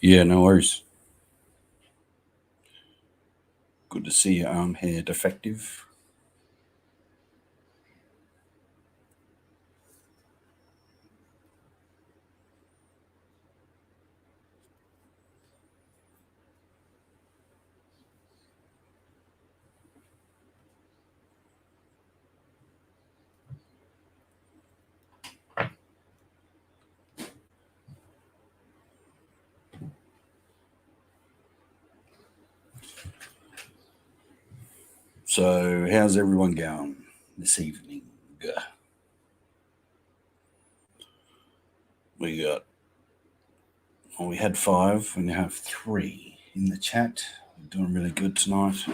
Yeah, no worries. Good to see your arm hair defective. So, how's everyone going this evening? We got, well, we had five, we now have three in the chat. We're doing really good tonight.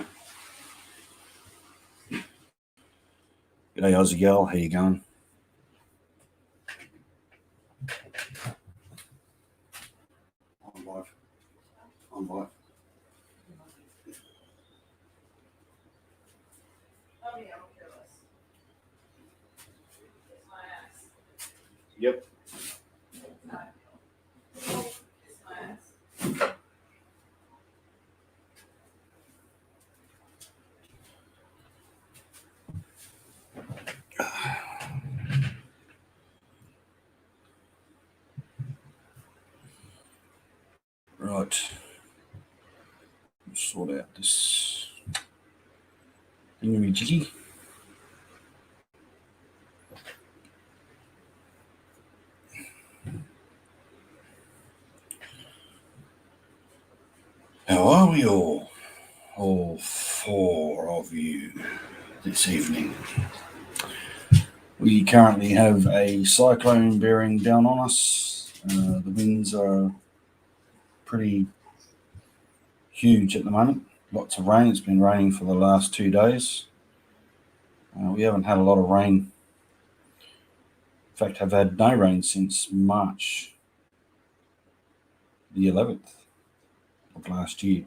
G'day, Aussie Gal, how you going? On live. On live. Yep. Right. Sort out this thingy jiggy. How are we all? All four of you this evening. We currently have a cyclone bearing down on us. The winds are pretty huge at the moment. Lots of rain. It's been raining for the last 2 days. We haven't had a lot of rain. In fact, have had no rain since March the 11th of last year.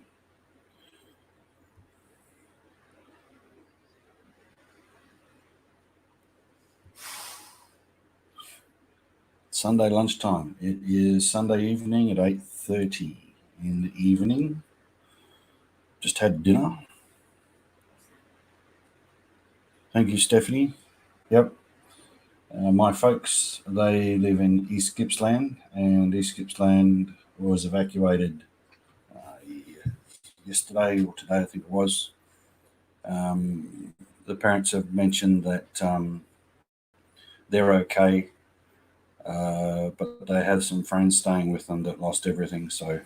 Sunday lunchtime. It is Sunday evening at 8:30 in the evening. Just had dinner. Thank you, Stephanie. Yep. My folks, they live in East Gippsland, and East Gippsland was evacuated yesterday or today, I think it was. The parents have mentioned that they're okay, but they have some friends staying with them that lost everything. So,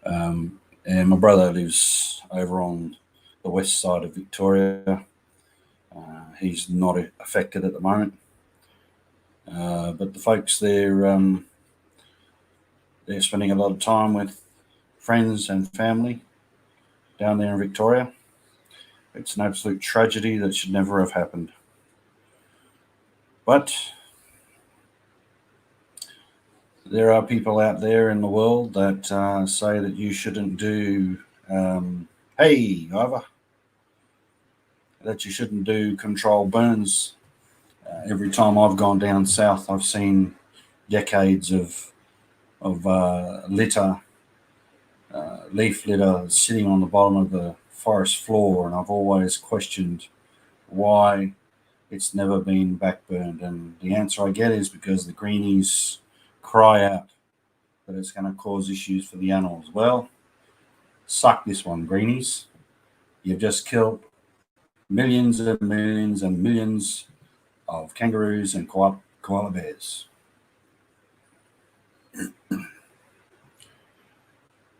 and my brother lives over on the west side of Victoria. He's not affected at the moment, but the folks there, they're spending a lot of time with friends and family down there in Victoria. It's an absolute tragedy that should never have happened. But there are people out there in the world that say that you shouldn't do, hey, Ivor, that you shouldn't do controlled burns. Every time I've gone down south, I've seen decades of litter, leaf litter sitting on the bottom of the forest floor, and I've always questioned why it's never been backburned. And the answer I get is because the greenies cry out that it's going to cause issues for the animals. Well, suck this one, greenies. You've just killed millions and millions and millions of kangaroos and koala bears.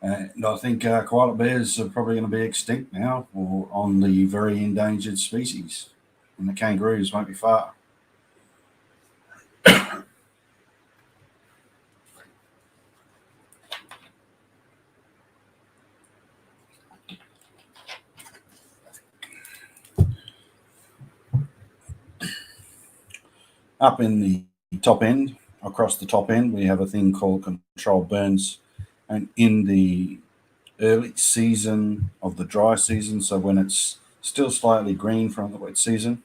And I think koala bears are probably going to be extinct now, or on the very endangered species. And the kangaroos won't be far. Up in the top end, across the top end, we have a thing called controlled burns. And in the early season of the dry season, so when it's still slightly green from the wet season,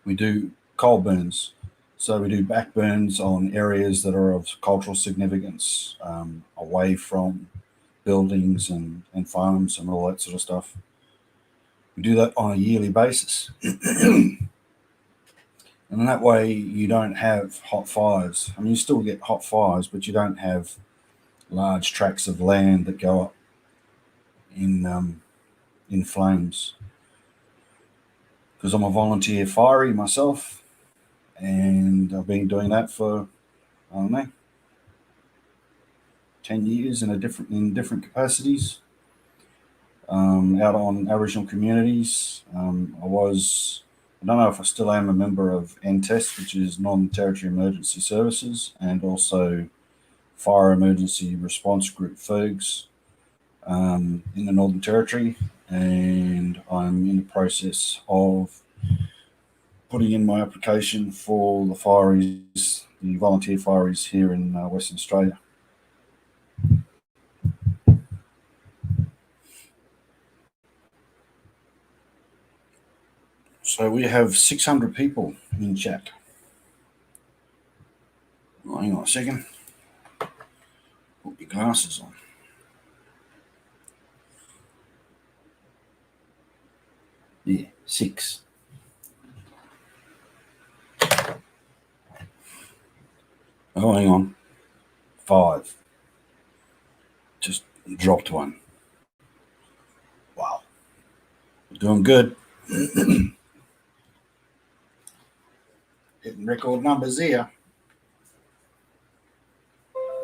we do cold burns. So we do backburns on areas that are of cultural significance, away from buildings and farms and all that sort of stuff. We do that on a yearly basis. And that way you don't have hot fires. I mean, you still get hot fires, but you don't have large tracts of land that go up in flames. Because I'm a volunteer fiery myself, and I've been doing that for, I don't know, 10 years in different capacities, out on Aboriginal communities. I don't know if I still am a member of NTES, which is Northern Territory Emergency Services, and also Fire Emergency Response Group FERGS, in the Northern Territory, and I'm in the process of putting in my application for the fireys, the volunteer fireys here in Western Australia. So we have 600 people in chat. Oh, hang on a second. Put your glasses on. Yeah, 6. Oh, hang on. 5. Just dropped one. Wow. We're doing good. Hitting record numbers here.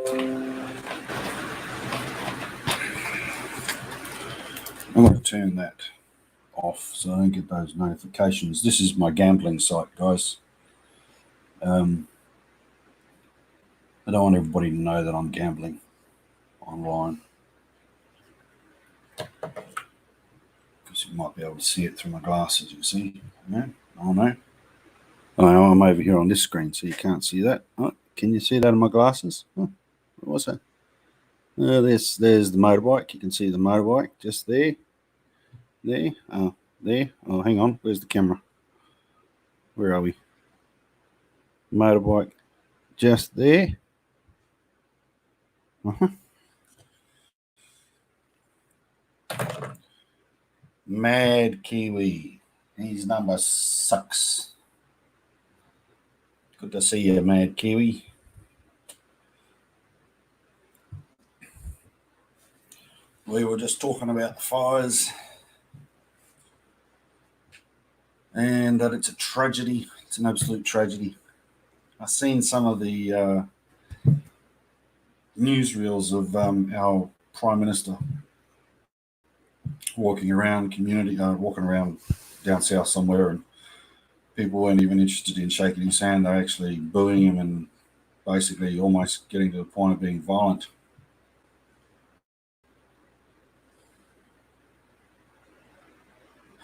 I'm going to turn that off so I don't get those notifications. This is my gambling site, guys. I don't want everybody to know that I'm gambling online, because you might be able to see it through my glasses, you see. No? Oh, no. Oh, I'm over here on this screen, so you can't see that. Oh, can you see that in my glasses? Oh, what was that? There's the motorbike. You can see the motorbike just there. There. Oh, there. Oh, hang on. Where's the camera? Where are we? Motorbike just there. Uh-huh. Mad Kiwi. His number sucks. Good to see you, Mad Kiwi. We were just talking about the fires and that it's a tragedy. It's an absolute tragedy. I've seen some of the newsreels of our Prime Minister walking around down south somewhere, and people weren't even interested in shaking his hand. They're actually booing him and basically almost getting to the point of being violent.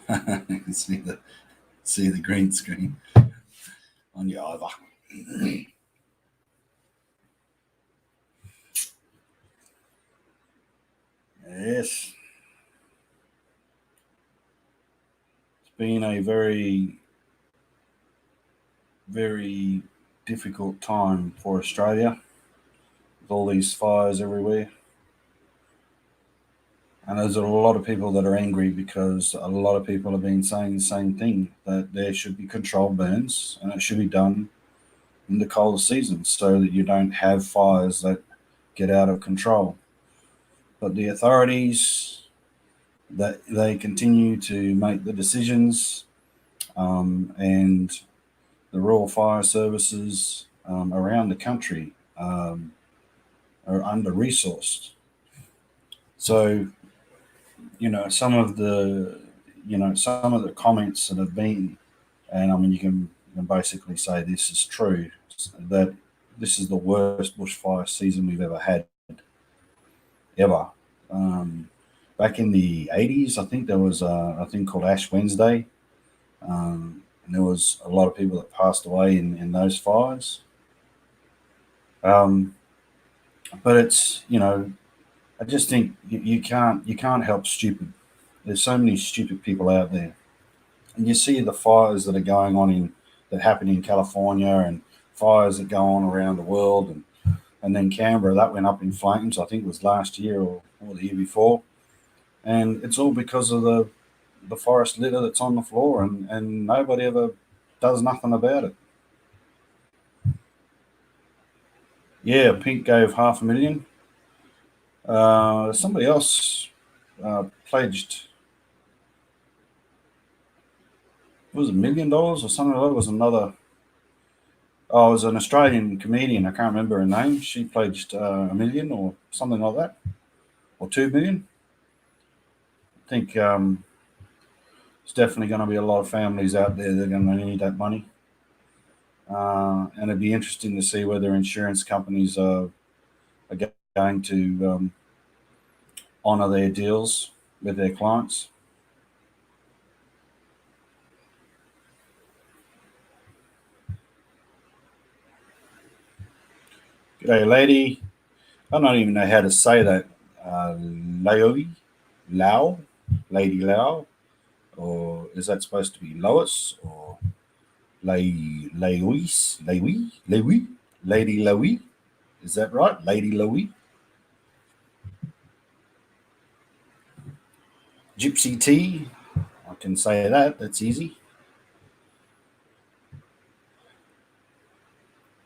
You can see the green screen on your over. Yes. It's been a very, very difficult time for Australia with all these fires everywhere. And there's a lot of people that are angry because a lot of people have been saying the same thing, that there should be controlled burns and it should be done in the colder seasons so that you don't have fires that get out of control. But the authorities, that they continue to make the decisions, and the Royal Fire Services around the country are under-resourced. So, some of the comments that have been, and I mean, you can basically say this is true, that this is the worst bushfire season we've ever had, ever. Back in the 80s, I think there was a thing called Ash Wednesday, and there was a lot of people that passed away in those fires. But it's, I just think you can't help stupid. There's so many stupid people out there, and you see the fires that are going on that happen in California and fires that go on around the world, and then Canberra, that went up in flames. I think it was last year or the year before, and it's all because of the forest litter that's on the floor, and nobody ever does nothing about it. Yeah, Pink gave 500,000. Somebody else pledged, it was $1 million or something like that. It was another. Oh, it was an Australian comedian. I can't remember her name. She pledged 1 million or something like that, or 2 million. I think it's definitely going to be a lot of families out there that are going to need that money. And it'd be interesting to see whether insurance companies are going to honour their deals with their clients. G'day, lady. I don't even know how to say that. Laoi, Lao, Lady Lao, or is that supposed to be Lois or Laois, Laoi, Lady Laoi? Is that right, Lady Laoi? Gypsy Tea. I can say that. That's easy.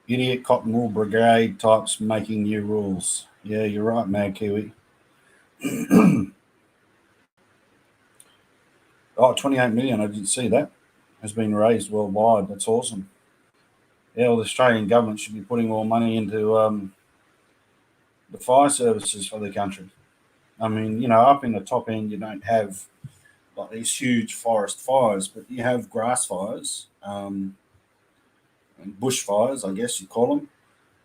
Idiot cotton wool brigade types making new rules. Yeah, you're right, Mad Kiwi. Oh, 28 million. I didn't see that. Has been raised worldwide. That's awesome. Yeah, well, the Australian government should be putting more money into the fire services for the country. I mean, up in the top end, you don't have like these huge forest fires, but you have grass fires and bushfires, I guess you call them.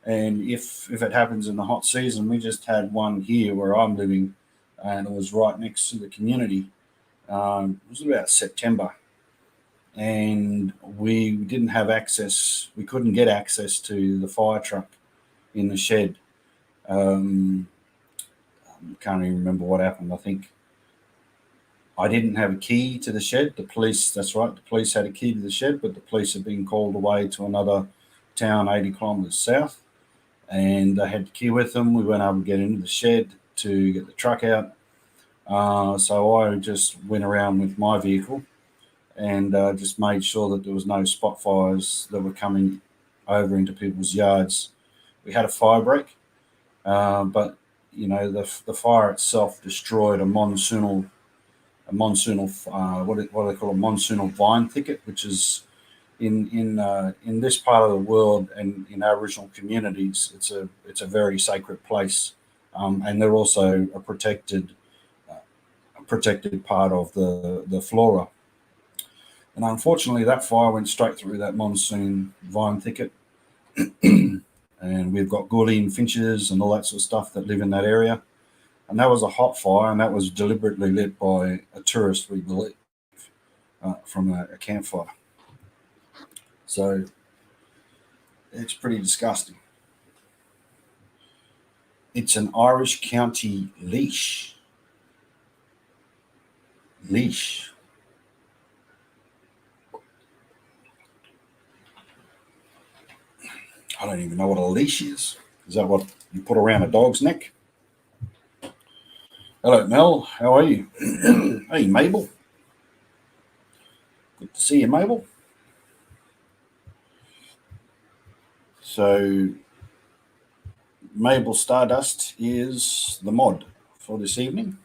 And if it happens in the hot season, we just had one here where I'm living, and it was right next to the community. It was about September, and we didn't have access. We couldn't get access to the fire truck in the shed. Um, I can't even remember what happened. I think I didn't have a key to the shed. The police, that's right, the police had a key to the shed, but the police had been called away to another town 80 kilometres south, and they had the key with them. We weren't able to get into the shed to get the truck out. So I just went around with my vehicle and just made sure that there was no spot fires that were coming over into people's yards. We had a fire break, but the fire itself destroyed a monsoonal what do they call a monsoonal vine thicket, which is in this part of the world and in Aboriginal communities, it's a very sacred place, and they're also a protected part of the flora. And unfortunately, that fire went straight through that monsoon vine thicket, and we've got gourlie and finches and all that sort of stuff that live in that area. And that was a hot fire, and that was deliberately lit by a tourist, we believe, from a campfire. So it's pretty disgusting. It's an Irish County leash. Leash. I don't even know what a leash is. Is that what you put around a dog's neck? Hello, Mel. How are you? Hey, Mabel. Good to see you, Mabel. So, Mabel Stardust is the mod for this evening.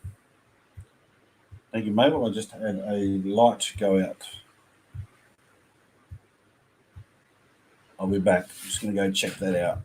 Thank you, Mabel. I just had a light go out. I'll be back. I'm just going to go check that out.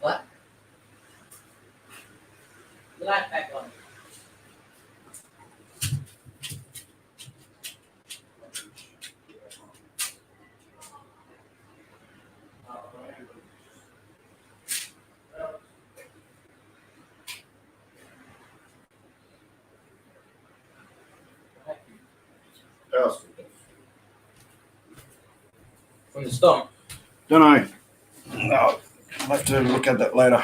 What? The light back on. From the storm. Don't know. No, I'll have to look at that later.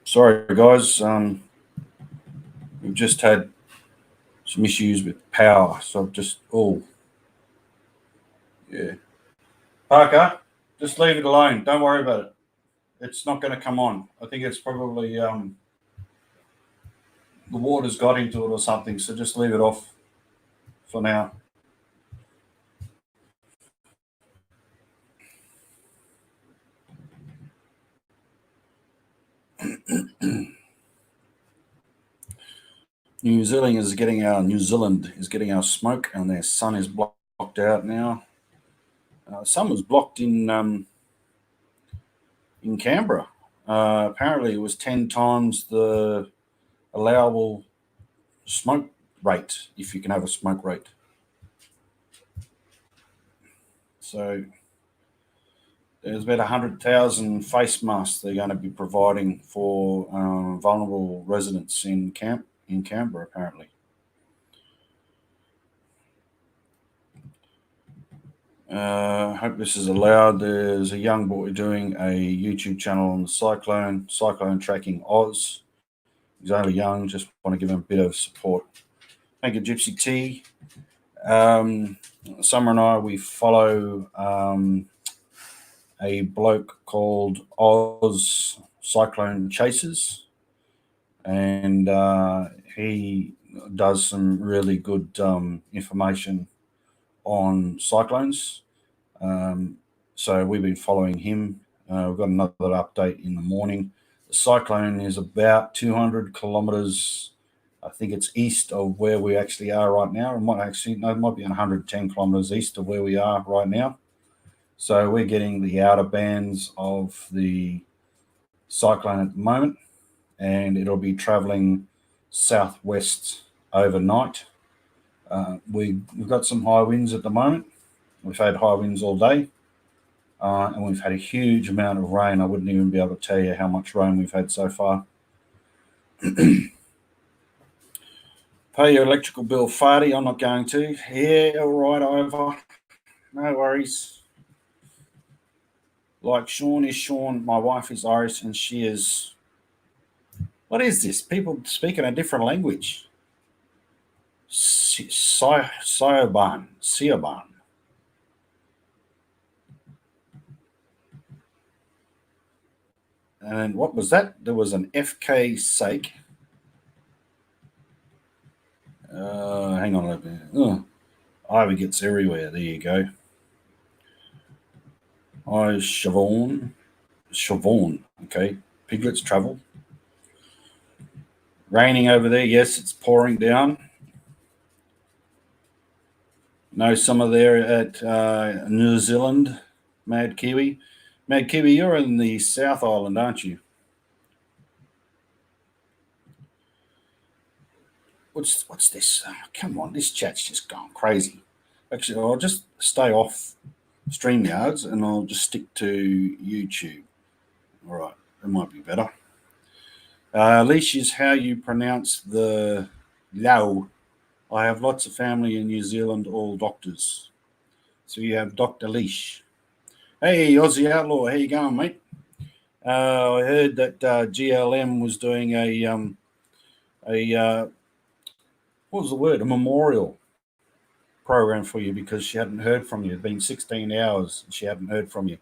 Sorry, guys. We've just had some issues with power, so I've just yeah. Parker, just leave it alone. Don't worry about it. It's not going to come on. I think it's probably the water's got into it or something. So just leave it off for now. New Zealand is getting our smoke, and their sun is blocked out now. Sun was blocked in Canberra. Apparently, it was 10 times the allowable smoke rate, if you can have a smoke rate. So there's about 100,000 face masks they're going to be providing for vulnerable residents in Canberra, apparently. Hope this is allowed. There's a young boy doing a YouTube channel on the cyclone tracking Oz. He's only young, just want to give him a bit of support. Thank you, Gypsy T. Summer and I, we follow a bloke called Oz Cyclone Chasers, and he does some really good information on cyclones. So we've been following him. We've got another update in the morning. The cyclone is about 200 kilometres. I think it's east of where we actually are right now. It might be 110 kilometres east of where we are right now. So we're getting the outer bands of the cyclone at the moment, and it'll be travelling southwest overnight. We've got some high winds at the moment. We've had high winds all day, and we've had a huge amount of rain. I wouldn't even be able to tell you how much rain we've had so far. Pay your electrical bill, Farty. I'm not going to. Yeah, all right, Ivor. No worries. Like Sean is Sean. My wife is Iris, and she is. What is this? People speaking a different language. Siaban. And what was that? There was an FK sake. Hang on a minute. Oh, Ivy gets everywhere. There you go. Hi, Siobhan. Okay. Piglets travel. Raining over there. Yes, it's pouring down. No summer there at New Zealand. Mad Kiwi. Mad Kiwi, you're in the South Island, aren't you? What's this? Oh, come on, this chat's just gone crazy. Actually, I'll just stay off StreamYards and I'll just stick to YouTube. All right, that might be better. Leash is how you pronounce the Lao. I have lots of family in New Zealand, all doctors. So you have Dr. Leash. Hey, Aussie Outlaw, how you going, mate? I heard that GLM was doing a what was the word? A memorial program for you because she hadn't heard from you. It'd been 16 hours and she hadn't heard from you.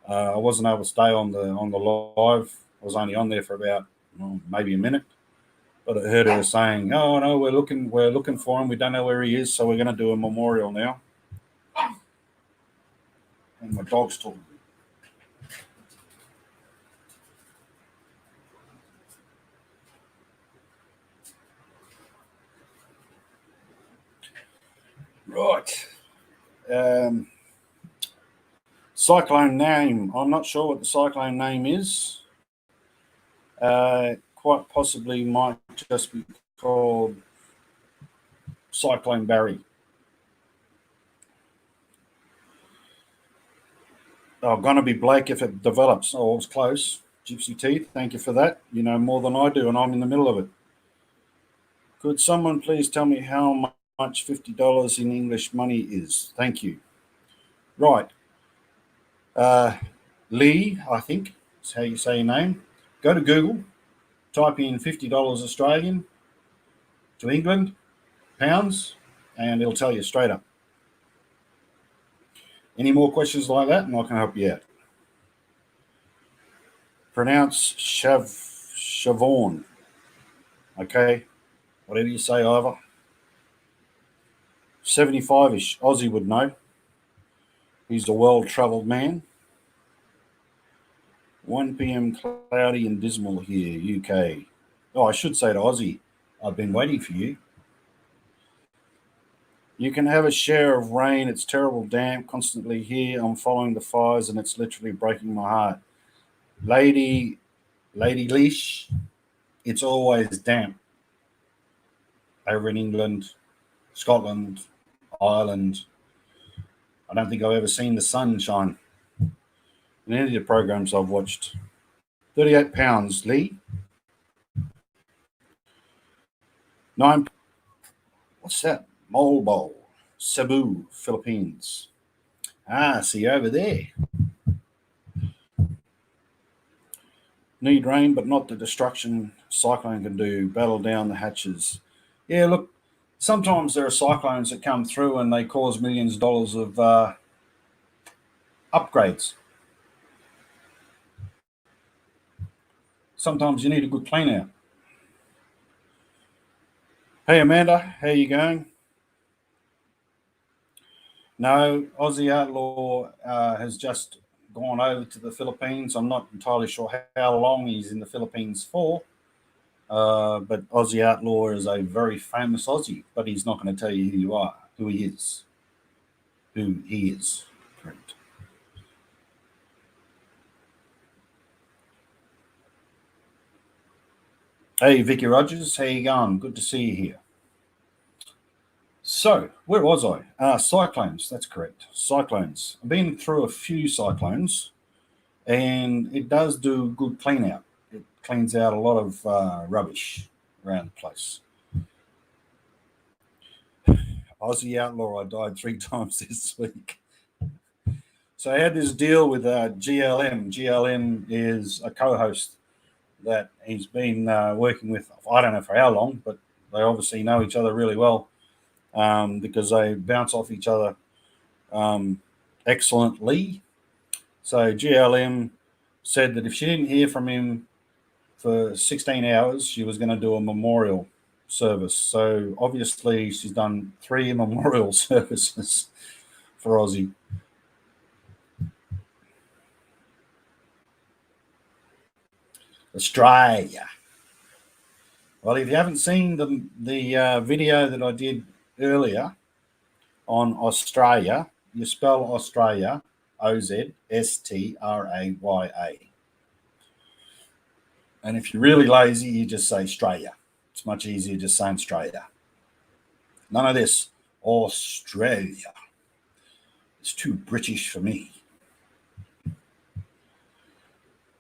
I wasn't able to stay on the live. I was only on there for about maybe a minute, but I heard her saying, "Oh no, we're looking for him. We don't know where he is, so we're going to do a memorial now." And my dog's talking. Right. Cyclone name. I'm not sure what the cyclone name is. Quite possibly might just be called Cyclone Barry. Gonna be Blake if it develops. Oh, it was close. Gypsy Teeth, thank you for that. You know more than I do, and I'm in the middle of it. Could someone please tell me how much $50 in English money is? Thank you. Right. Lee, I think is how you say your name. Go to Google, type in $50 Australian to England, pounds, and it'll tell you straight up. Any more questions like that, and I can help you out. Pronounce Siobhan. Okay, whatever you say, Ivor. 75-ish, Aussie would know. He's a well-travelled man. 1 p.m. cloudy and dismal here, UK. Oh, I should say to Aussie, I've been waiting for you. You can have a share of rain. It's terrible damp constantly here. I'm following the fires and it's literally breaking my heart. Lady Leash, it's always damp over in England, Scotland, Ireland. I don't think I've ever seen the sun shine in any of the programs I've watched. 38 pounds, Lee. 9. What's that? Mole Bowl, Cebu, Philippines. See you over there. Need rain, but not the destruction cyclone can do. Battle down the hatches. Yeah, look, sometimes there are cyclones that come through and they cause millions of dollars of upgrades. Sometimes you need a good clean out. Hey, Amanda, how you going? No, Aussie Outlaw has just gone over to the Philippines. I'm not entirely sure how long he's in the Philippines for, but Aussie Outlaw is a very famous Aussie, but he's not going to tell you who you are, who he is. Correct. Hey, Vicky Rogers, how you going? Good to see you here. So, where was I? Cyclones, that's correct. Cyclones. I've been through a few cyclones, and it does do good clean out. It cleans out a lot of rubbish around the place. Aussie Outlaw, I died 3 times this week. So I had this deal with GLM. GLM is a co-host that he's been working with, I don't know for how long, but they obviously know each other really well because they bounce off each other excellently. So GLM said that if she didn't hear from him for 16 hours, she was going to do a memorial service. So obviously she's done 3 memorial services for Aussie. Australia. Well, if you haven't seen the video that I did earlier on Australia, you spell Australia Ozstraya. And if you're really lazy, you just say Australia. It's much easier just saying Australia. None of this Australia. It's too British for me.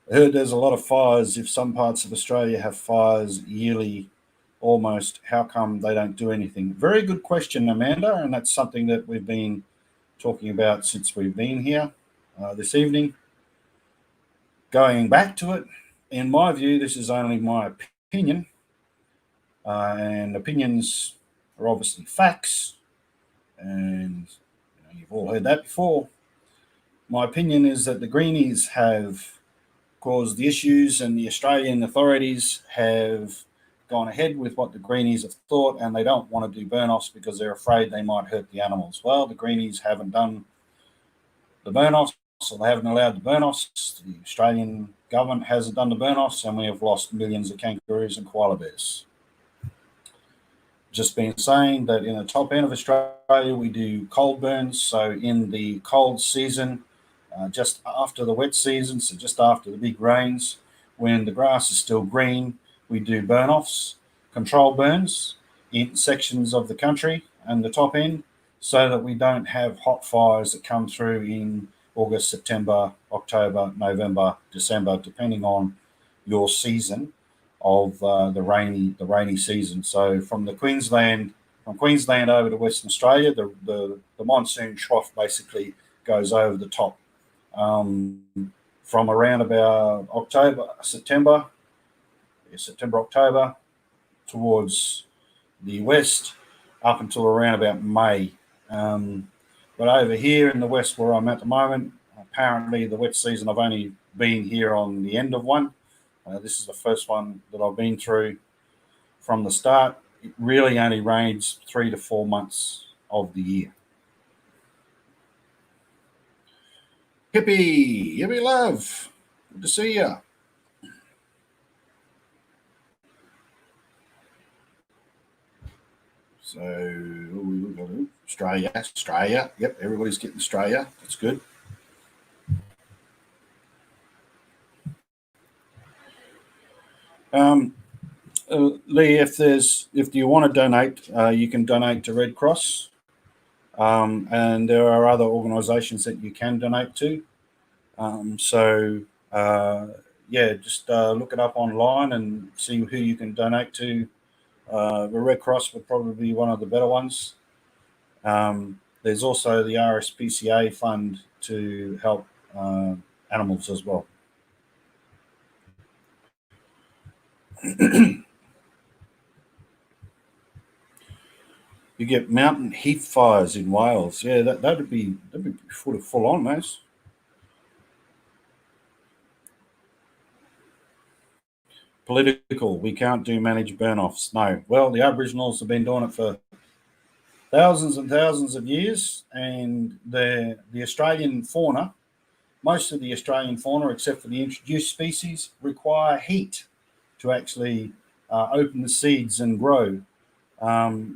I heard there's a lot of fires. If some parts of Australia have fires yearly, almost, how come they don't do anything? Very good question, Amanda, and that's something that we've been talking about since we've been here this evening. Going back to it, in my view, this is only my opinion, and opinions are obviously facts, and you've all heard that before. My opinion is that the greenies have caused the issues, and the Australian authorities have gone ahead with what the greenies have thought, and they don't want to do burn-offs because they're afraid they might hurt the animals. Well, the greenies haven't done the burn-offs, so they haven't allowed the burn-offs. The Australian government hasn't done the burn-offs, and we have lost millions of kangaroos and koala bears. just been saying that in the top end of Australia, we do cold burns. So in the cold season, just after the wet season, so just after the big rains, when the grass is still green, we do burn offs, control burns in sections of the country and the top end, so that we don't have hot fires that come through in August, September, October, November, December, depending on your season of the rainy season. So from Queensland over to Western Australia, the monsoon trough basically goes over the top. From around about September, October, towards the west, up until around about May. But over here in the west where I'm at the moment, apparently the wet season, I've only been here on the end of one. This is the first one that I've been through from the start. It really only rains 3 to 4 months of the year. Hippie love, good to see you. So we've got Australia. Yep, everybody's getting Australia. That's good. Lee, if you want to donate, you can donate to Red Cross, and there are other organisations that you can donate to. Just look it up online and see who you can donate to. The Red Cross would probably be one of the better ones. There's also the RSPCA fund to help animals as well. You get mountain heath fires in Wales. Yeah, that'd be full on, those. Political. We can't do managed burn-offs. No. Well, the Aboriginals have been doing it for thousands and thousands of years, and the Australian fauna, most of the Australian fauna, except for the introduced species, require heat to actually open the seeds and grow.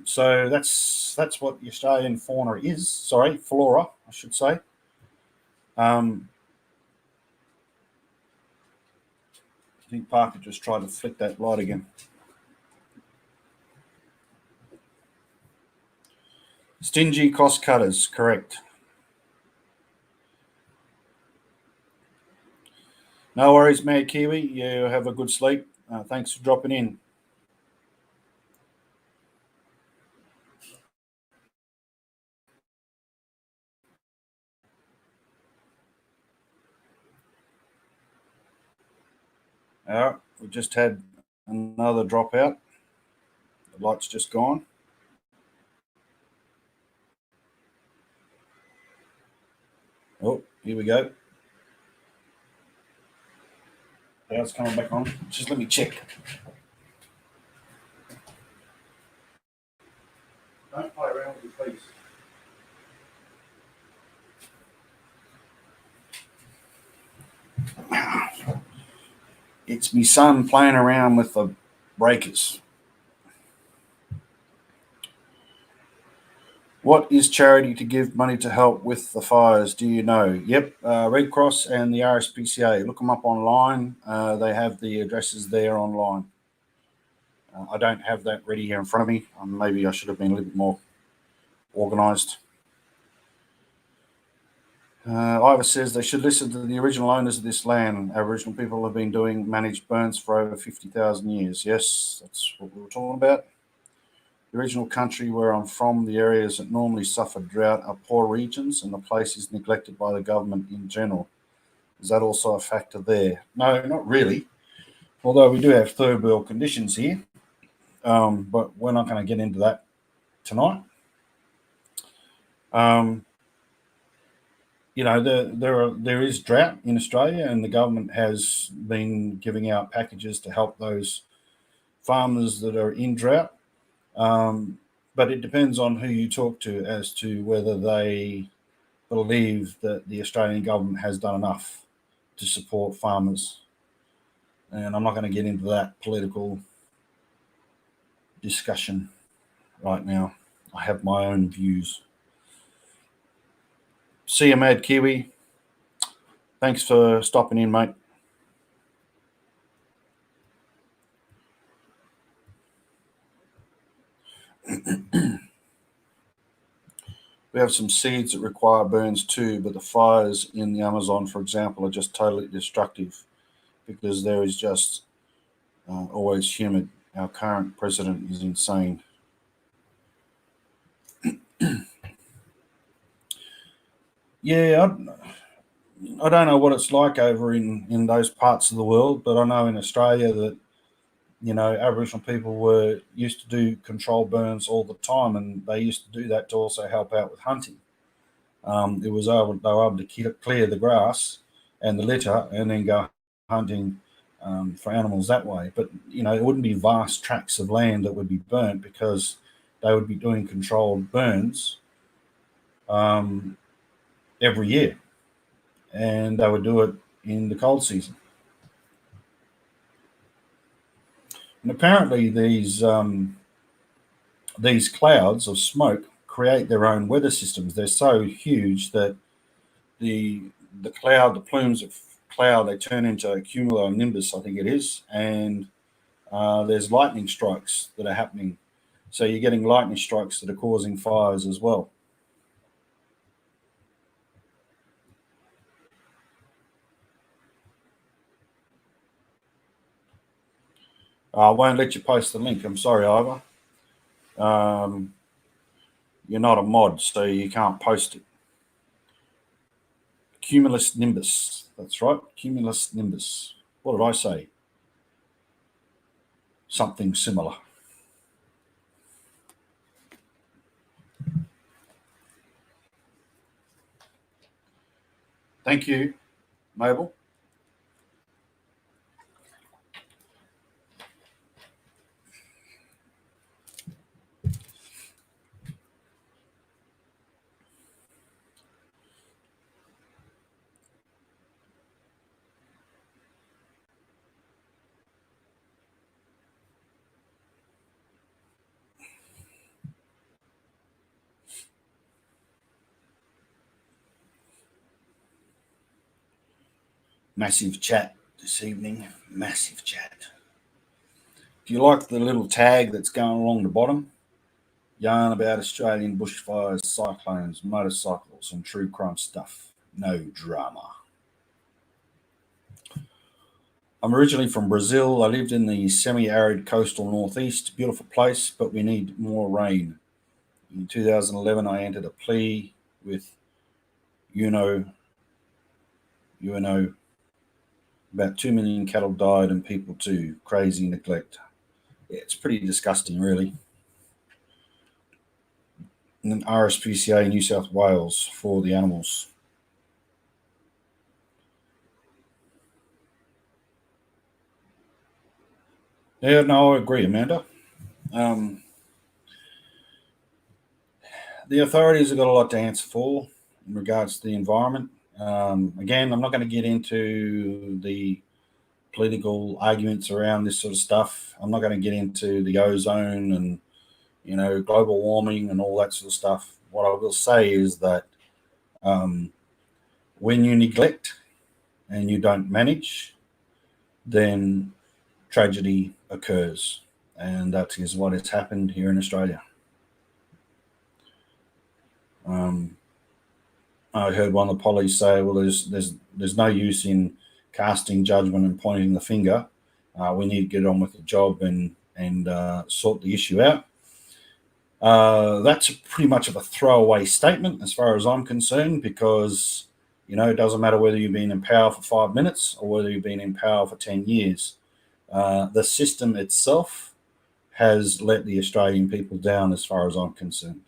So that's what the Australian flora, I should say. I think Parker just tried to flick that light again. Stingy cost cutters, correct. No worries, Mad Kiwi. You have a good sleep. Thanks for dropping in. We just had another dropout. The light's just gone. Oh, here we go. Now it's coming back on. Just let me check. Don't play around with your face. It's me son playing around with the breakers. What is charity to give money to help with the fires? Do you know? Yep, Red Cross and the RSPCA. Look them up online. They have the addresses there online. I don't have that ready here in front of me. Maybe I should have been a little bit more organised. Ivor says they should listen to the original owners of this land. Aboriginal people have been doing managed burns for over 50,000 years. Yes, that's what we were talking about. The original country where I'm from, the areas that normally suffer drought are poor regions, and the place is neglected by the government in general. Is that also a factor there? No, not really. Although we do have third world conditions here, but we're not going to get into that tonight. There is drought in Australia, and the government has been giving out packages to help those farmers that are in drought. But it depends on who you talk to as to whether they believe that the Australian government has done enough to support farmers. And I'm not going to get into that political discussion right now. I have my own views. See you, Mad Kiwi. Thanks for stopping in, mate. We have some seeds that require burns too, but the fires in the Amazon, for example, are just totally destructive because there is just always humid. Our current president is insane. Yeah, I don't know what it's like over in those parts of the world, but I know in Australia that Aboriginal people were used to do controlled burns all the time, and they used to do that to also help out with hunting. They were able to clear the grass and the litter, and then go hunting for animals that way. But it wouldn't be vast tracts of land that would be burnt because they would be doing controlled burns um, every year, and they would do it in the cold season. And apparently, these clouds of smoke create their own weather systems. They're so huge that the the plumes of cloud, they turn into cumulonimbus, I think it is, and there's lightning strikes that are happening. So you're getting lightning strikes that are causing fires as well. I won't let you post the link. I'm sorry, Ivor. Um, you're not a mod, so you can't post it. Cumulus nimbus. That's right, cumulus nimbus. What did I say? Something similar. Thank you, Mabel. Massive chat this evening. Massive chat. Do you like the little tag that's going along the bottom? Yarn about Australian bushfires, cyclones, motorcycles, and true crime stuff. No drama. I'm originally from Brazil. I lived in the semi arid coastal northeast. Beautiful place, but we need more rain. In 2011, I entered a plea with UNO. UNO. About 2 million cattle died and people too. Crazy neglect. Yeah, it's pretty disgusting, really. And then RSPCA New South Wales for the animals. Yeah, no, I agree, Amanda. Um, the authorities have got a lot to answer for in regards to the environment. Again, I'm not going to get into the political arguments around this sort of stuff. I'm not going to get into the ozone and global warming and all that sort of stuff. What I will say is that um, when you neglect and you don't manage, then tragedy occurs, and that is what has happened here in Australia. Um, I heard one of the pollies say, "Well, there's no use in casting judgment and pointing the finger. We need to get on with the job and sort the issue out." That's pretty much of a throwaway statement as far as I'm concerned, because it doesn't matter whether you've been in power for 5 minutes or whether you've been in power for 10 years. The system itself has let the Australian people down as far as I'm concerned.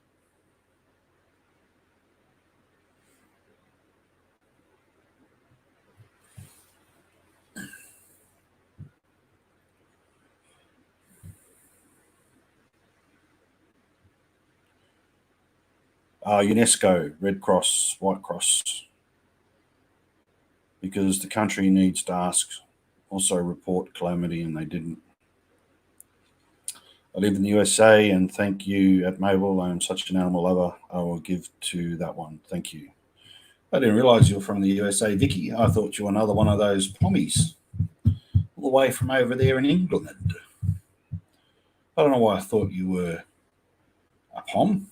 UNESCO, Red Cross, White Cross, because the country needs to ask, also report calamity, and they didn't. I live in the USA, and thank you at Mabel. I am such an animal lover. I will give to that one. Thank you. I didn't realize you were from the USA, Vicky. I thought you were another one of those pommies, all the way from over there in England. I don't know why I thought you were a pom.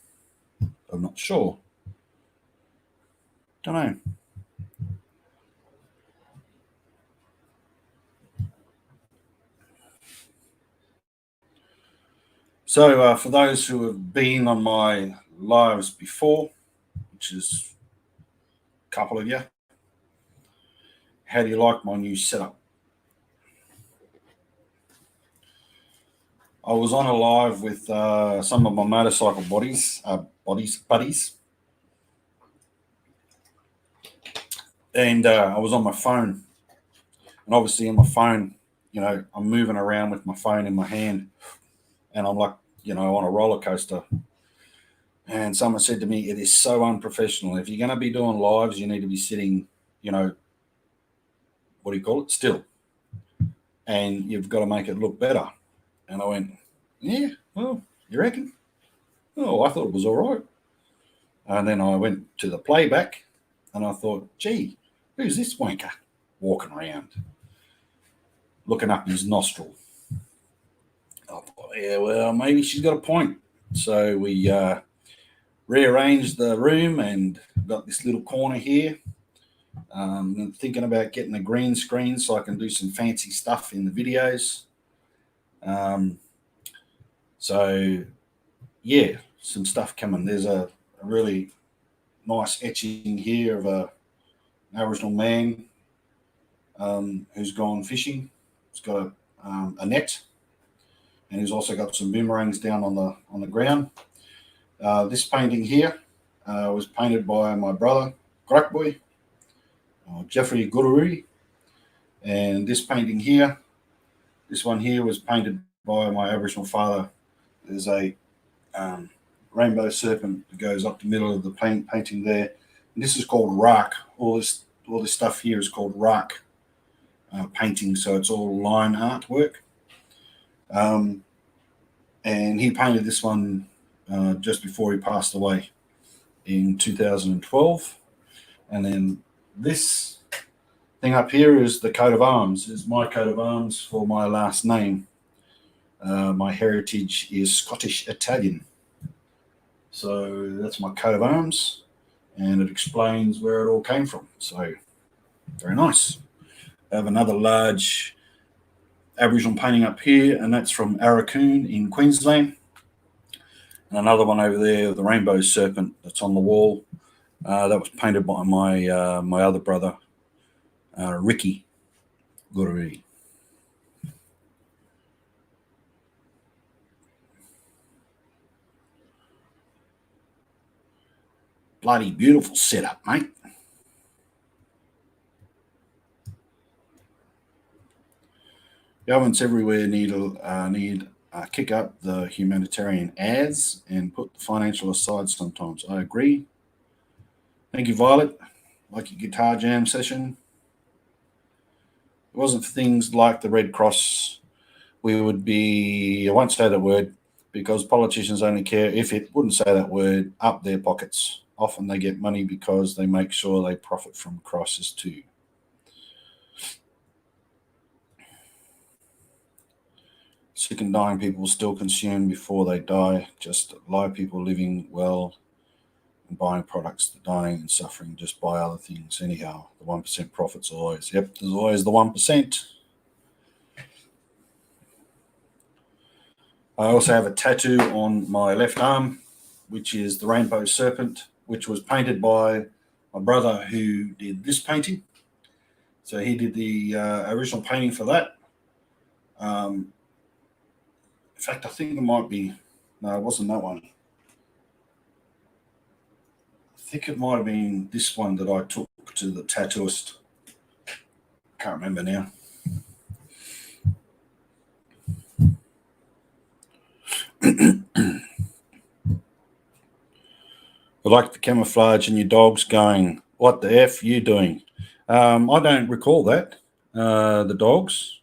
I'm not sure. Don't know. So, for those who have been on my lives before, which is a couple of you, how do you like my new setup? I was on a live with some of my motorcycle buddies, and I was on my phone. And obviously, in my phone, I'm moving around with my phone in my hand, and I'm like, on a roller coaster. And someone said to me, "It is so unprofessional. If you're going to be doing lives, you need to be sitting, what do you call it, still, and you've got to make it look better." And I went, "Yeah, well, you reckon?" Oh, I thought it was all right. And then I went to the playback, and I thought, "Gee, who's this wanker walking around, looking up his nostril?" I thought, "Yeah, well, maybe she's got a point." So we rearranged the room and got this little corner here. I'm thinking about getting a green screen so I can do some fancy stuff in the videos. So, yeah, some stuff coming. There's a really nice etching here of an Aboriginal man who's gone fishing. He's got a net, and he's also got some boomerangs down on the ground. This painting here was painted by my brother, Crackboy, Jeffrey Gururi. And this painting here, this one here was painted by my Aboriginal father. There's a rainbow serpent that goes up the middle of the painting there. And this is called rock. All this stuff here is called rock painting, so it's all line artwork. And he painted this one just before he passed away in 2012. And then this thing up here is the coat of arms. Is my coat of arms for my last name. My heritage is Scottish Italian. So that's my coat of arms, and it explains where it all came from. So very nice. I have another large Aboriginal painting up here, and that's from Arakoon in Queensland. And another one over there, the rainbow serpent that's on the wall. That was painted by my other brother, Ricky Gururi. Bloody beautiful setup, mate. Governments everywhere need kick up the humanitarian ads and put the financial aside sometimes. I agree. Thank you, Violet. Like your guitar jam session. If it wasn't for things like the Red Cross, we would be, I won't say that word, because politicians only care if it wouldn't say that word, up their pockets. Often they get money because they make sure they profit from crisis too. Sick and dying people still consume before they die. Just live people living well and buying products, the dying and suffering just buy other things. Anyhow, the 1% profits always. Yep, there's always the 1%. I also have a tattoo on my left arm, which is the rainbow serpent, which was painted by my brother who did this painting. So he did the original painting for that. In fact, I think it might be, no, it wasn't that one. I think it might have been this one that I took to the tattooist. Can't remember now. I like the camouflage and your dog's going, "What the F you doing?" I don't recall that. The dogs.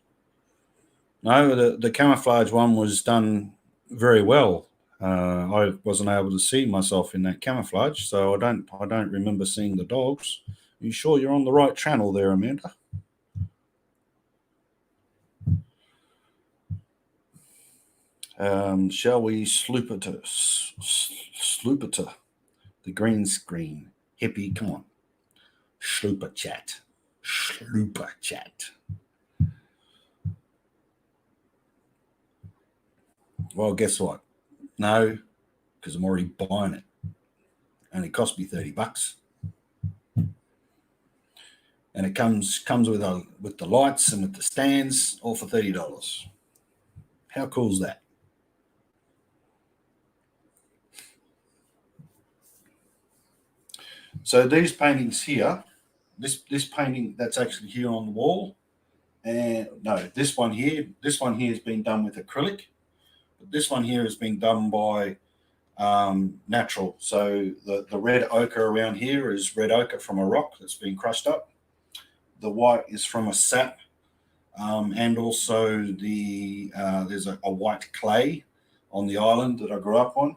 No, the camouflage one was done very well. I wasn't able to see myself in that camouflage, so I don't remember seeing the dogs. Are you sure you're on the right channel there, Amanda? Shall we sloop it the green screen? Hippie, come on. Slooper chat. Slooper chat. Well, guess what? No, because I'm already buying it. Only cost me $30. And it comes with the lights and with the stands, all for $30. How cool is that? So these paintings here, this painting that's actually here on the wall, and no, this one here has been done with acrylic, but this one here has been done by natural. So the red ochre around here is red ochre from a rock that's been crushed up. The white is from a sap, and also there's a white clay on the island that I grew up on,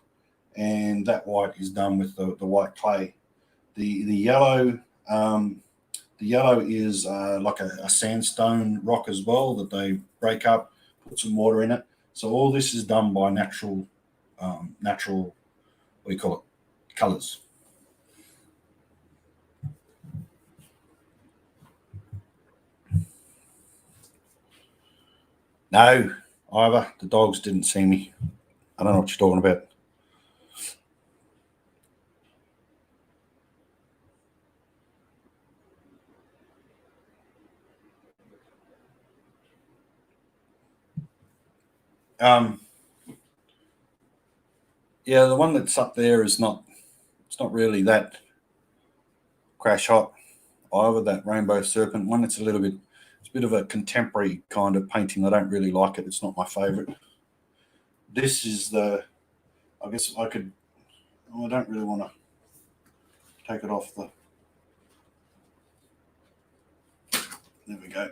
and that white is done with the white clay. The yellow is like a sandstone rock as well that they break up, put some water in it. So all this is done by natural what do you call it, colors. No, Ivor, the dogs didn't see me. I don't know what you're talking about. Um, yeah, the one that's up there is not. It's not really that crash hot. Either that rainbow serpent one. It's a bit of a contemporary kind of painting. I don't really like it. It's not my favourite. This is the. I guess I could. I don't really want to take it off the. There we go.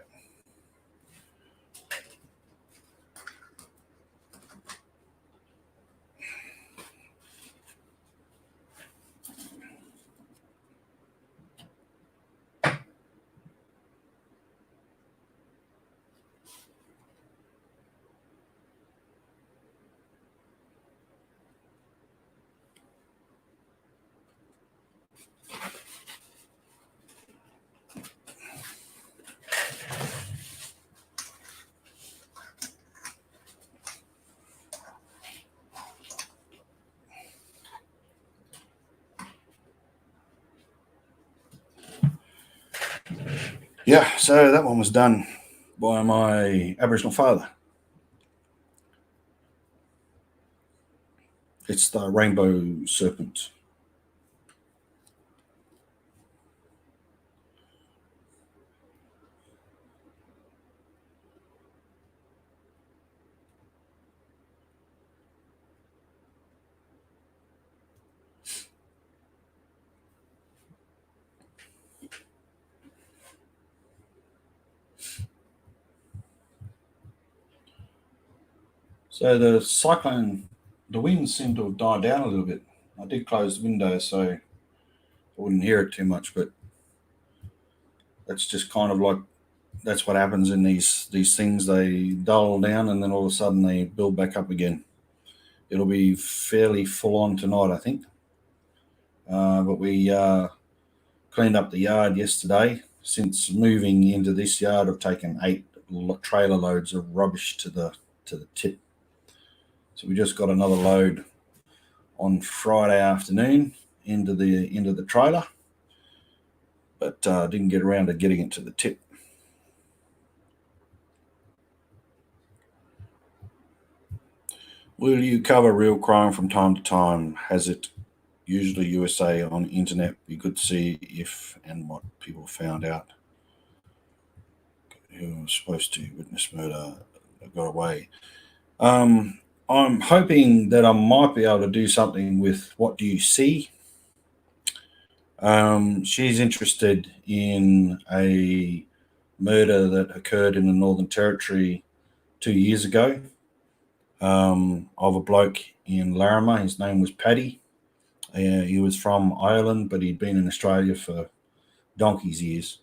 Yeah, so that one was done by my Aboriginal father. It's the rainbow serpent. So the cyclone, the winds seem to have died down a little bit. I did close the window so I wouldn't hear it too much, but that's just kind of like that's what happens in these things. They dull down and then all of a sudden they build back up again. It'll be fairly full on tonight, I think. But we cleaned up the yard yesterday. Since moving into this yard, I've taken 8 trailer loads of rubbish to the tip. So we just got another load on Friday afternoon into the trailer, but didn't get around to getting it to the tip. Will you cover real crime from time to time? Has it usually USA on the internet? Be good to see if and what people found out. Who was supposed to witness murder got away. I'm hoping that I might be able to do something with What Do You See? She's interested in a murder that occurred in the Northern Territory 2 years ago. of a bloke in Larimer. His name was Paddy. He was from Ireland, but he'd been in Australia for donkey's years.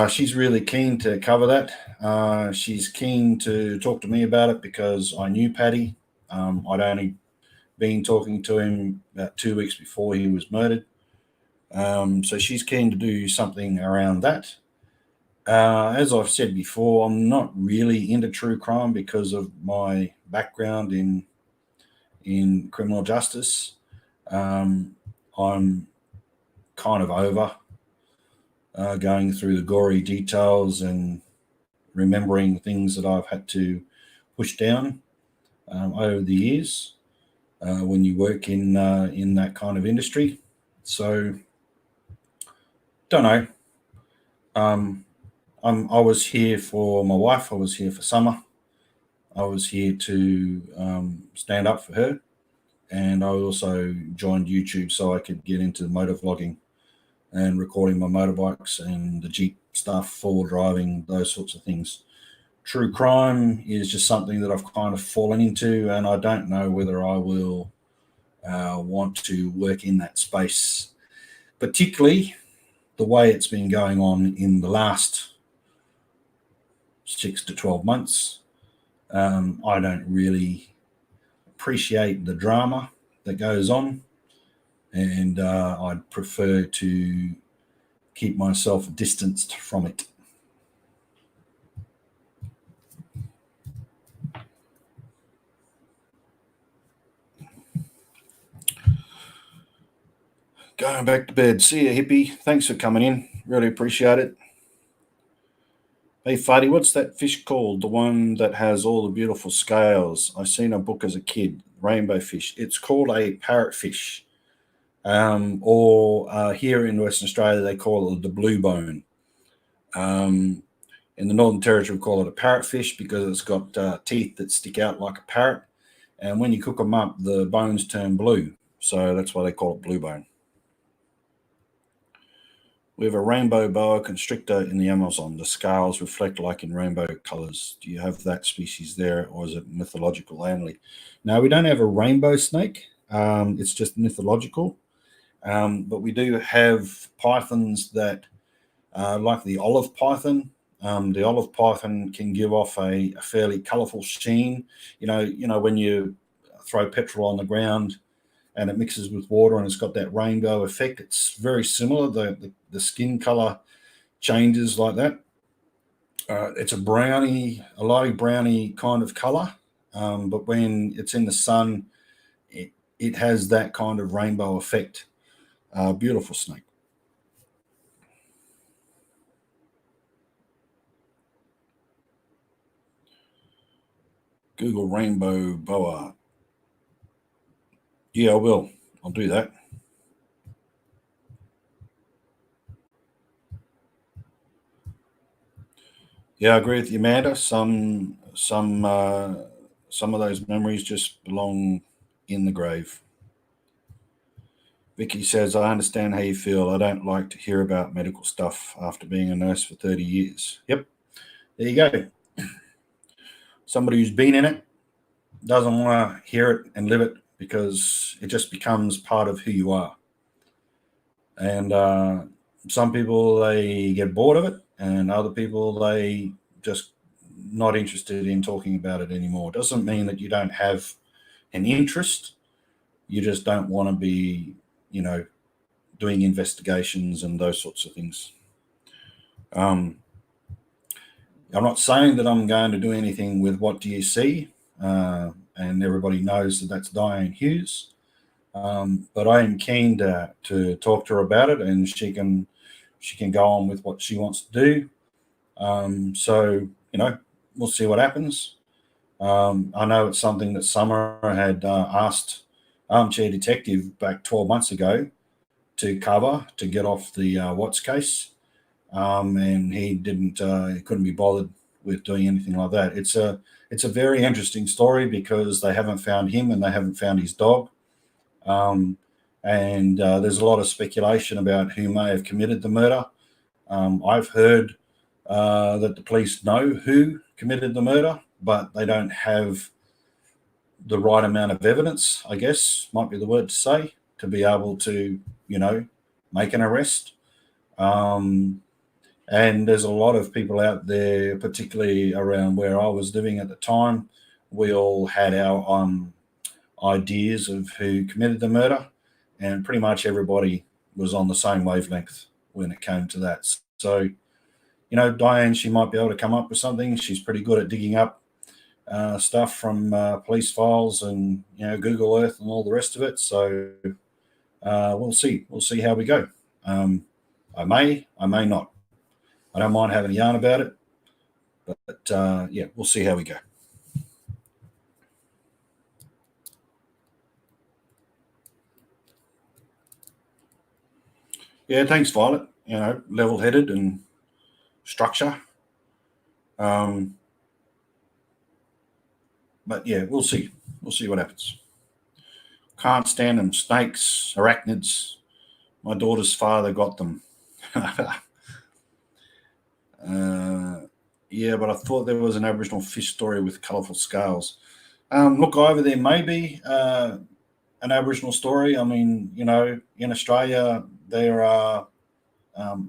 She's really keen to cover that. She's keen to talk to me about it because I knew Paddy. I'd only been talking to him about 2 weeks before he was murdered. So she's keen to do something around that. As I've said before, I'm not really into true crime because of my background in criminal justice. I'm kind of over going through the gory details and remembering things that I've had to push down over the years when you work in that kind of industry. So, don't know. I was here for my wife. I was here for summer. I was here to stand up for her, and I also joined YouTube so I could get into motor vlogging and recording my motorbikes and the Jeep stuff, four-wheel driving, those sorts of things. True crime is just something that I've kind of fallen into, and I don't know whether I will want to work in that space, particularly the way it's been going on in the last 6 to 12 months. I don't really appreciate the drama that goes on, and I'd prefer to keep myself distanced from it. Going back to bed. See you, hippie. Thanks for coming in. Really appreciate it. Hey, Fuddy, what's that fish called? The one that has all the beautiful scales. I seen a book as a kid, rainbow fish. It's called a parrotfish. Or here in Western Australia, they call it the blue bone. In the Northern Territory, we call it a parrotfish because it's got teeth that stick out like a parrot. And when you cook them up, the bones turn blue. So that's why they call it blue bone. We have a rainbow boa constrictor in the Amazon. The scales reflect like in rainbow colors. Do you have that species there, or is it mythological only? No, we don't have a rainbow snake. It's just mythological. But we do have pythons that, like the olive python. The olive python can give off a fairly colourful sheen. You know when you throw petrol on the ground and it mixes with water and it's got that rainbow effect. It's very similar. The skin color changes like that. It's a light browny kind of color, but when it's in the sun, it has that kind of rainbow effect. Beautiful snake. Google rainbow boa. Yeah, I will. I'll do that. Yeah, I agree with you, Amanda. Some of those memories just belong in the grave. Vicky says, I understand how you feel. I don't like to hear about medical stuff after being a nurse for 30 years. Yep. There you go. Somebody who's been in it doesn't want to hear it and live it because it just becomes part of who you are. And some people, they get bored of it, and other people, they just not interested in talking about it anymore. Doesn't mean that you don't have an interest. You just don't want to be, doing investigations and those sorts of things. I'm not saying that I'm going to do anything with What Do You See, and everybody knows that that's Diane Hughes. But I am keen to talk to her about it, and she can go on with what she wants to do. So we'll see what happens. I know it's something that Summer had asked Armchair Detective back 12 months ago to cover to get off the Watts case, and he couldn't be bothered with doing anything like that. It's a very interesting story because they haven't found him and they haven't found his dog. And there's a lot of speculation about who may have committed the murder. I've heard that the police know who committed the murder, but they don't have the right amount of evidence, I guess, might be the word to say, to be able to, make an arrest. And there's a lot of people out there, particularly around where I was living at the time. We all had our ideas of who committed the murder, and pretty much everybody was on the same wavelength when it came to that. So, Diane, she might be able to come up with something. She's pretty good at digging up stuff from police files and Google Earth and all the rest of it. So we'll see. We'll see how we go. I may not. I don't mind having a yarn about it, but yeah, we'll see how we go. Yeah, thanks, Violet. Level-headed and structure. But yeah, we'll see. We'll see what happens. Can't stand them. Snakes, arachnids. My daughter's father got them. Yeah, but I thought there was an Aboriginal fish story with colourful scales. Look, either there may be an Aboriginal story. I mean, in Australia, there are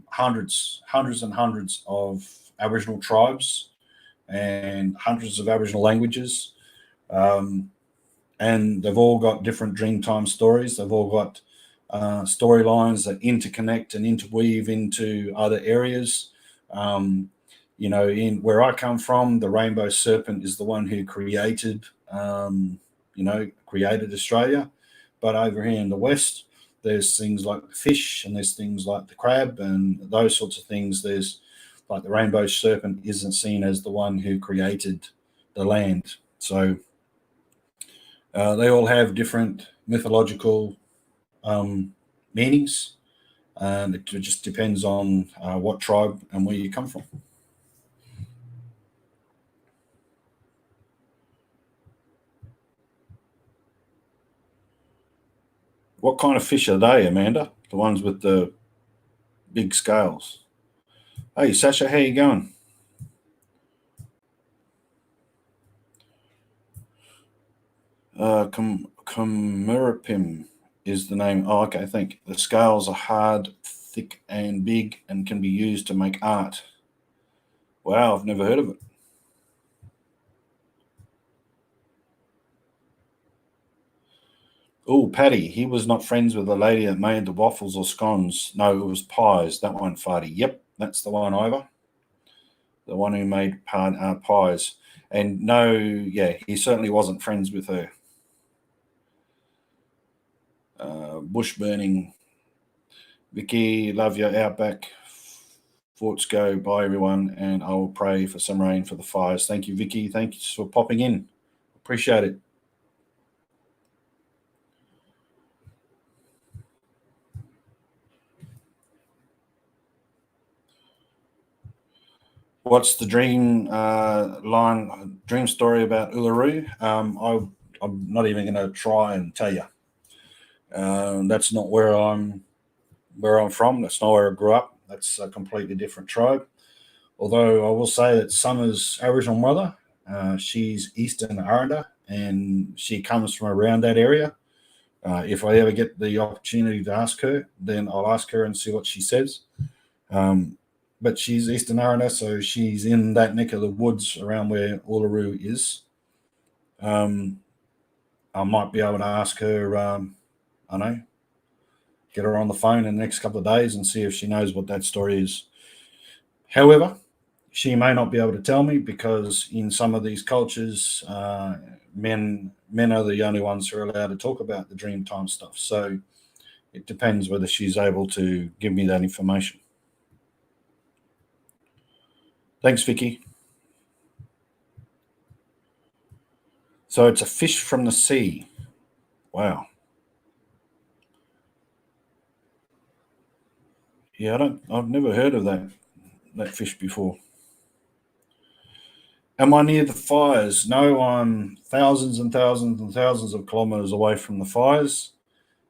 hundreds and hundreds of Aboriginal tribes and hundreds of Aboriginal languages. And they've all got different Dreamtime stories. They've all got storylines that interconnect and interweave into other areas. In where I come from, the rainbow serpent is the one who created Australia. But over here in the West, there's things like the fish and there's things like the crab and those sorts of things. There's like the rainbow serpent isn't seen as the one who created the land. So they all have different mythological meanings, and it just depends on what tribe and where you come from. What kind of fish are they, Amanda? The ones with the big scales. Hey, Sasha, how you going? Kumurapim is the name. Oh, okay, thank you. The scales are hard, thick, and big, and can be used to make art. Wow, I've never heard of it. Oh, Paddy, he was not friends with the lady that made the waffles or scones. No, it was pies. That one, Farty. Yep, that's the one over. The one who made pies. And no, yeah, he certainly wasn't friends with her. Bush burning. Vicky, love your Outback. Forts go. Bye, everyone. And I will pray for some rain for the fires. Thank you, Vicky. Thanks for popping in. Appreciate it. What's the dream dream story about Uluru? I'm not even going to try and tell you. That's not where I'm from. That's not where I grew up. That's a completely different tribe. Although I will say that Summer's Aboriginal mother, she's Eastern Aranda, and she comes from around that area. If I ever get the opportunity to ask her, then I'll ask her and see what she says. But she's Eastern Aranda, so she's in that neck of the woods around where Uluru is. I might be able to ask her, I don't know, get her on the phone in the next couple of days and see if she knows what that story is. However, she may not be able to tell me because in some of these cultures, men are the only ones who are allowed to talk about the Dreamtime stuff. So it depends whether she's able to give me that information. Thanks, Vicky. So it's a fish from the sea. Wow. Yeah, I've never heard of that fish before. Am I near the fires? No, I'm thousands and thousands and thousands of kilometers away from the fires.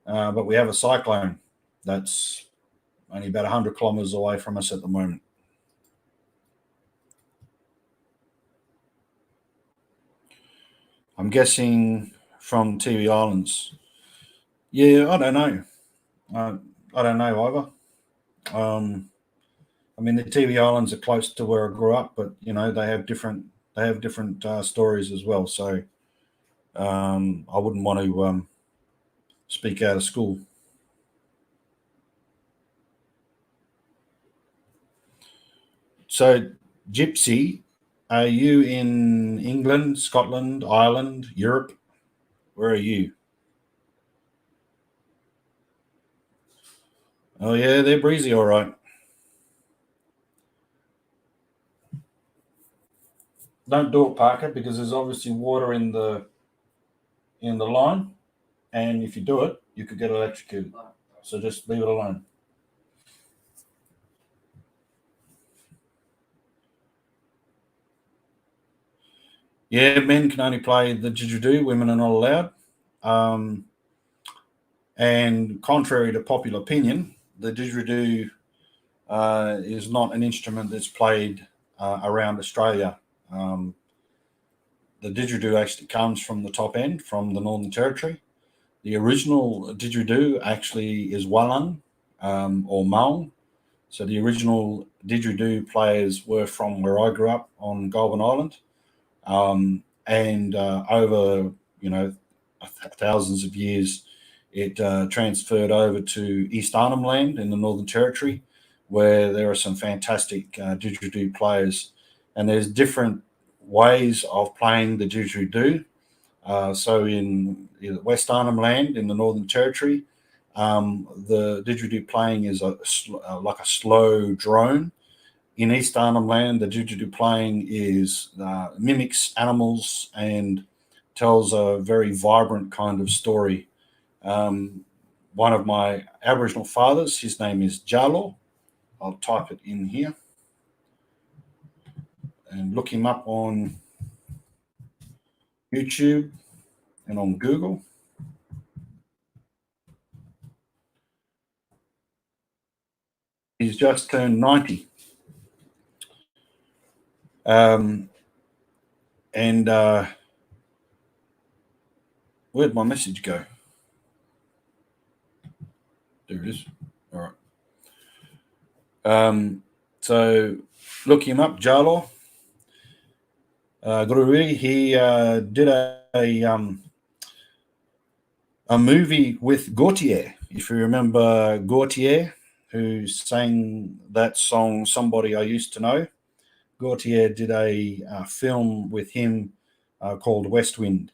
But we have a cyclone that's only about 100 kilometers away from us at the moment. I'm guessing from TV Islands. Yeah, I don't know. I don't know either. I mean, the TV Islands are close to where I grew up, but they have different stories as well. So I wouldn't want to speak out of school. So, Gypsy, are you in England, Scotland, Ireland, Europe? Where are you? Oh yeah, they're breezy, all right. Don't do it, Parker, because there's obviously water in the line, and if you do it, you could get electrocuted. So just leave it alone. Yeah, men can only play the didgeridoo. Women are not allowed. Um, and contrary to popular opinion, the didgeridoo is not an instrument that's played around Australia. Um, the didgeridoo actually comes from the top end, from the Northern Territory. The original didgeridoo actually is Wallang or Maung. So the original didgeridoo players were from where I grew up on Goulburn Island, and over thousands of years, it transferred over to East Arnhem Land in the Northern Territory, where there are some fantastic didgeridoo players, and there's different ways of playing the didgeridoo. So in West Arnhem Land in the Northern Territory, the didgeridoo playing is like a slow drone. In East Arnhem Land, the didgeridoo playing is mimics animals and tells a very vibrant kind of story. Um, One of my Aboriginal fathers, his name is Jalo. I'll type it in here and look him up on YouTube and on Google. He's just turned 90. And where'd my message go? There it is. All right. So look him up, Jalo. Gurui, he did a movie with Gautier, if you remember Gautier, who sang that song, Somebody I Used to Know. Gautier did a film with him called West Wind.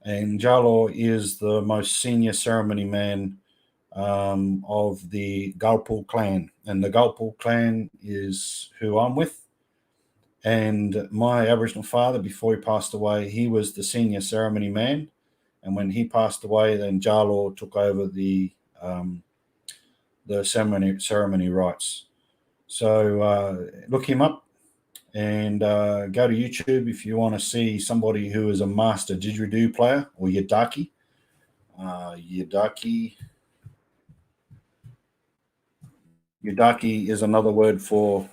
And Jalo is the most senior ceremony man of the Galpul clan. And the Galpul clan is who I'm with. And my Aboriginal father, before he passed away, he was the senior ceremony man. And when he passed away, then Jalo took over the ceremony rights. So look him up and go to YouTube if you want to see somebody who is a master didgeridoo player, or yidaki. Yidaki is another word for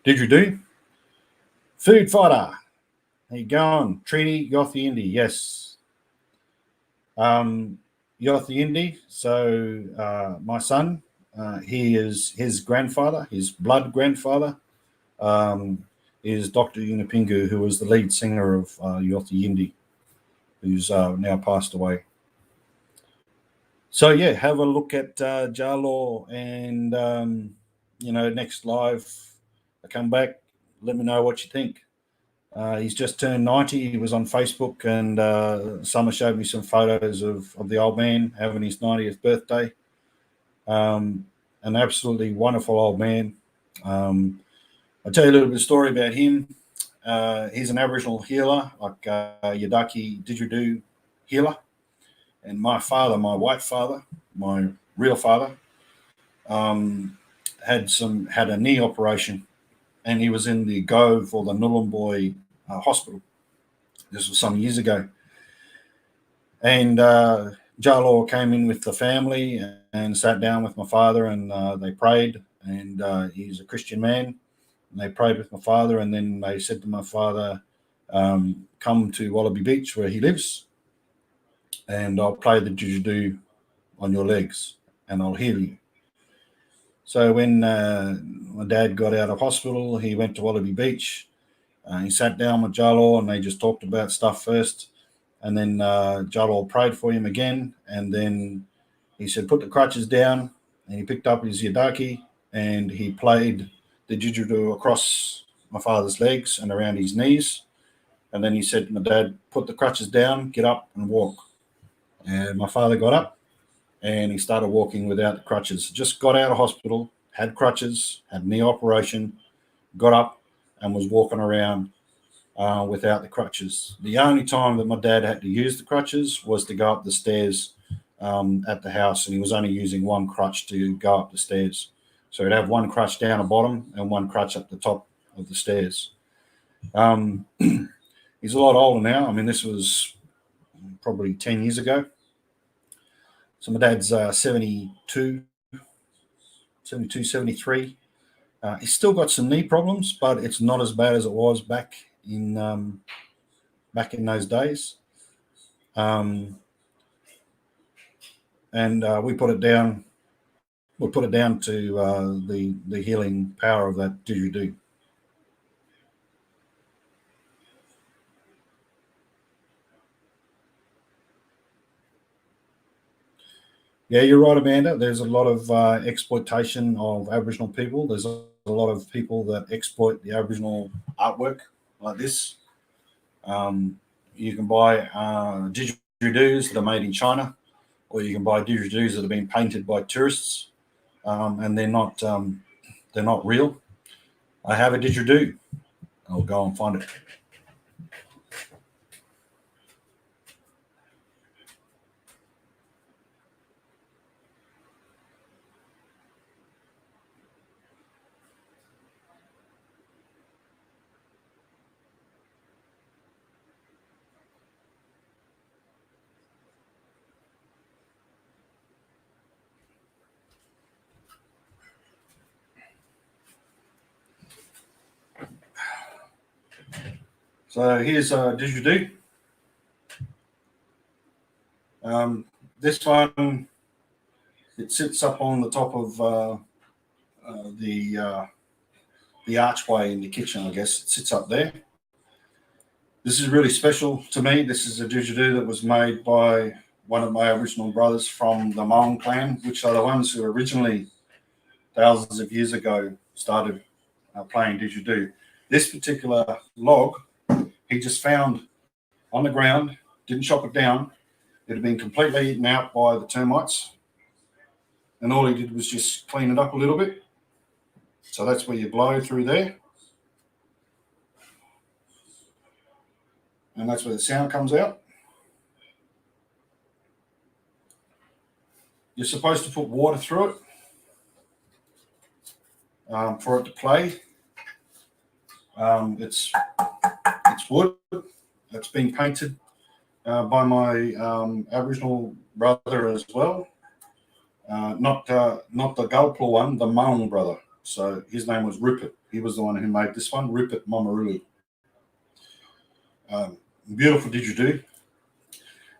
didgeridoo. Food fighter. How you going? Treaty Yothi Indy. Yes. Yothi Indy. So my son, he is his grandfather, his blood grandfather, is Dr. Unipingu, who was the lead singer of Yothi Indy, who's now passed away. So yeah, have a look at Jalo, and next live I come back, let me know what you think. He's just turned 90. He was on Facebook, and Summer showed me some photos of the old man having his 90th birthday. An absolutely wonderful old man. I'll tell you a little bit of story about him. He's an Aboriginal healer, like Yidaki Didgeridoo healer. And my father, my white father, my real father, had a knee operation, and he was in the Gove or the Nhulunbuy hospital. This was some years ago. And Jalo came in with the family and sat down with my father, and they prayed. And he's a Christian man. And they prayed with my father, and then they said to my father, come to Wallaby Beach where he lives, and I'll play the didgeridoo on your legs and I'll heal you. So when my dad got out of hospital, he went to Wallaby Beach. He sat down with Jalo and they just talked about stuff first. And then Jalo prayed for him again. And then he said, put the crutches down. And he picked up his yadaki and he played the didgeridoo across my father's legs and around his knees. And then he said to my dad, put the crutches down, get up and walk. And my father got up and he started walking without the crutches. Just got out of hospital, had crutches, had knee operation, got up and was walking around without the crutches. The only time that my dad had to use the crutches was to go up the stairs at the house, and he was only using one crutch to go up the stairs. So he'd have one crutch down the bottom and one crutch up the top of the stairs. He's a lot older now. I mean, this was probably 10 years ago. So my dad's 72, 73. He's still got some knee problems, but it's not as bad as it was back in those days. And we put it down. We put it down to the healing power of that didgeridoo. Yeah, you're right, Amanda. There's a lot of exploitation of Aboriginal people. There's a lot of people that exploit the Aboriginal artwork like this. You can buy didgeridoos that are made in China, or you can buy didgeridoos that have been painted by tourists, and they're not real. I have a didgeridoo. I'll go and find it. So here's a didgeridoo. This one, it sits up on the top of the archway in the kitchen, I guess. It sits up there. This is really special to me. This is a didgeridoo that was made by one of my Aboriginal brothers from the Maung clan, which are the ones who originally, thousands of years ago, started playing didgeridoo. This particular log, he just found on the ground, didn't chop it down. It had been completely eaten out by the termites. And all he did was just clean it up a little bit. So that's where you blow through there. And that's where the sound comes out. You're supposed to put water through it for it to play. It's wood. It's been painted by my Aboriginal brother as well. Not the Gulpla one, the Maung brother. So his name was Rupert. He was the one who made this one, Rupert Momarulu. Beautiful didgeridoo.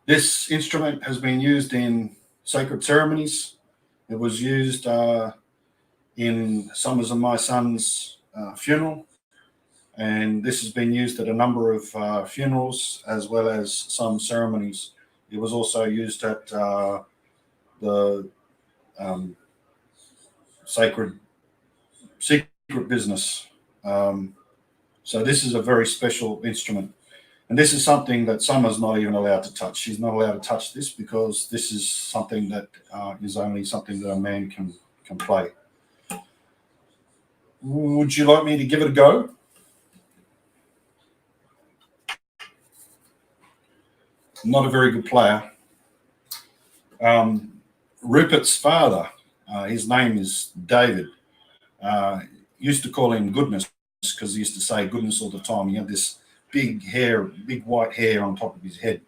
This instrument has been used in sacred ceremonies. It was used in Summers and my son's funeral, and this has been used at a number of funerals as well as some ceremonies. It was also used at the secret business. So this is a very special instrument. And this is something that Summer's not even allowed to touch. She's not allowed to touch this because this is something that is only something that a man can play. Would you like me to give it a go? Not a very good player. Rupert's father, his name is David, used to call him Goodness because he used to say goodness all the time. He had this big white hair on top of his head.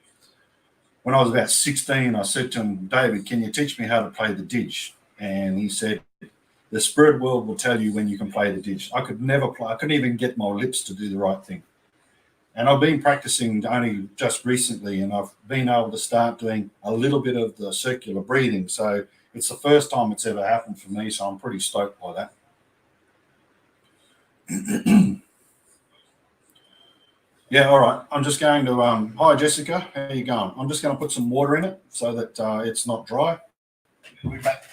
When I was about 16, I said to him, David, can you teach me how to play the didge? And he said, the spirit world will tell you when you can play the didge. I could never play. I couldn't even get my lips to do the right thing. And I've been practicing only just recently, and I've been able to start doing a little bit of the circular breathing. So it's the first time it's ever happened for me, so I'm pretty stoked by that. Yeah, all right. I'm just going to, hi, Jessica. How you going? I'm just going to put some water in it so that it's not dry. We'll be back.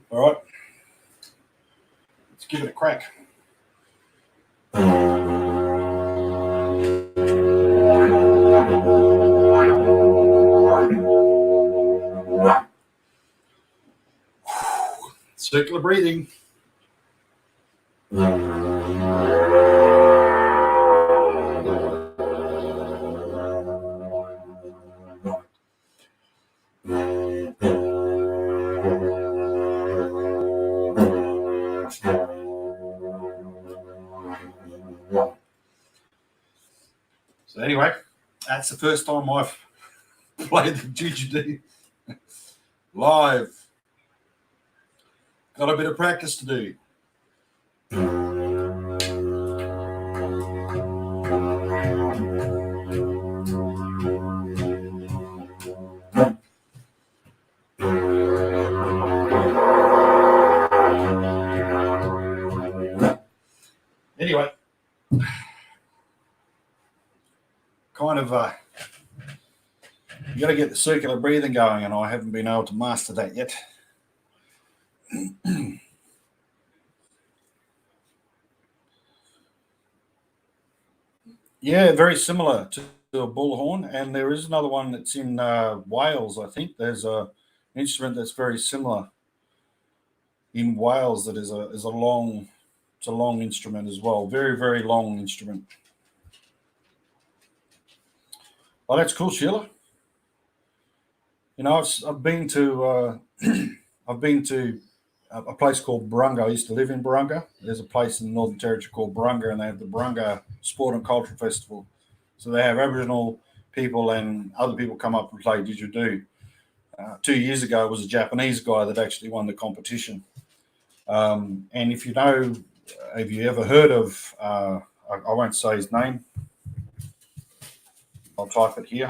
All right. Let's give it a crack. Circular breathing. So anyway, that's the first time I've played the didgeridoo live. Got a bit of practice to do. Anyway, kind of you got to get the circular breathing going, and I haven't been able to master that yet. Yeah, very similar to a bullhorn, and there is another one that's in Wales. I think there's an instrument that's very similar in Wales that is a long instrument as well. Very, very long instrument. Oh, that's cool, Sheila. You know, I've been to I've been to a place called Barunga. I used to live in Barunga. There's a place in the Northern Territory called Barunga, and they have the Barunga Sport and Culture Festival. So they have Aboriginal people and other people come up and play didgeridoo. 2 years ago, it was a Japanese guy that actually won the competition. And if you know, have you ever heard of, I won't say his name. I'll type it here.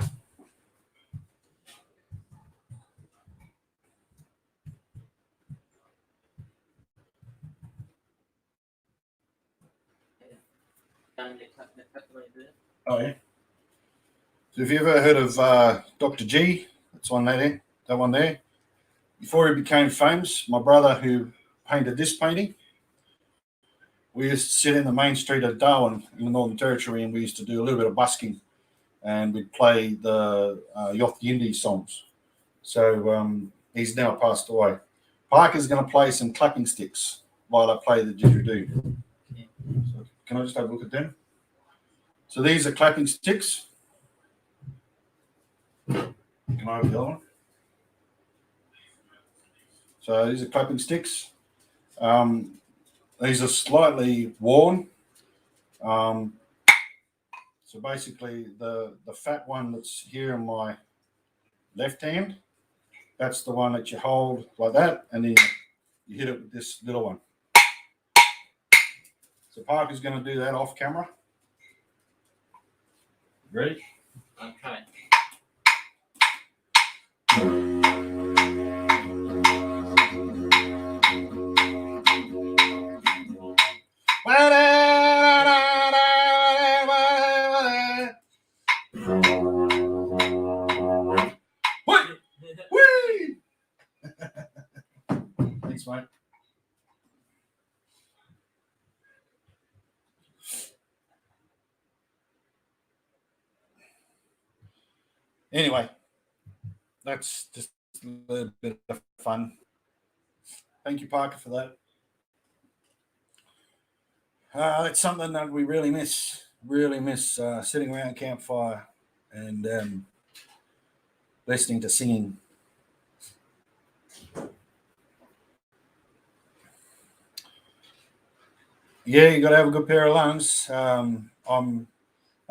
Oh, yeah. So have you ever heard of Dr. G? That's one there, that one there. Before he became famous, my brother who painted this painting, we used to sit in the main street of Darwin in the Northern Territory, and we used to do a little bit of busking, and we'd play the Yoth Yindi songs. So he's now passed away. Parker's going to play some clapping sticks while I play the didgeridoo. So can I just have a look at them? So these are clapping sticks. Can I have the other one? So these are clapping sticks. These are slightly worn. So basically the fat one that's here in my left hand, that's the one that you hold like that, and then you hit it with this little one. So Parker's going to do that off camera. Ready? Okay. Thanks, mate. Anyway, that's just a little bit of fun. Thank you, Parker, for that. It's something that we really miss. Really miss sitting around a campfire and listening to singing. Yeah, you got to have a good pair of lungs. I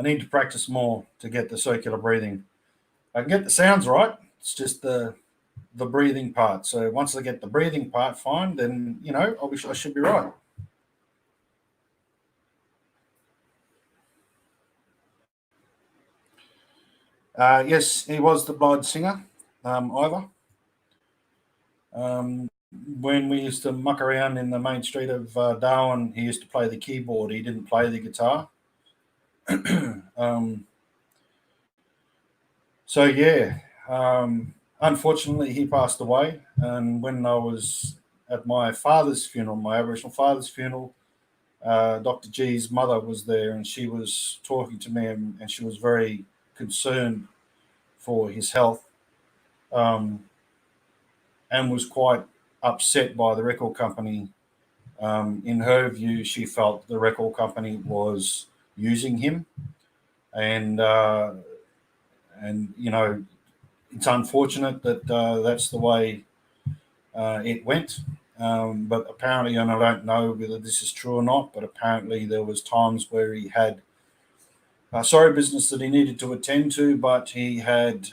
need to practice more to get the circular breathing. I can get the sounds right. It's just the breathing part. So once I get the breathing part fine, then I should be right. Yes, he was the blind singer, Ivor. When we used to muck around in the main street of Darwin, he used to play the keyboard. He didn't play the guitar. So yeah, unfortunately, he passed away. And when I was at my father's funeral, my Aboriginal father's funeral, Dr. G's mother was there, and she was talking to me, and she was very concerned for his health, and was quite upset by the record company. In her view, she felt the record company was using him, and it's unfortunate that that's the way it went. But apparently, and I don't know whether this is true or not, but apparently there was times where he had sorry business that he needed to attend to, but he had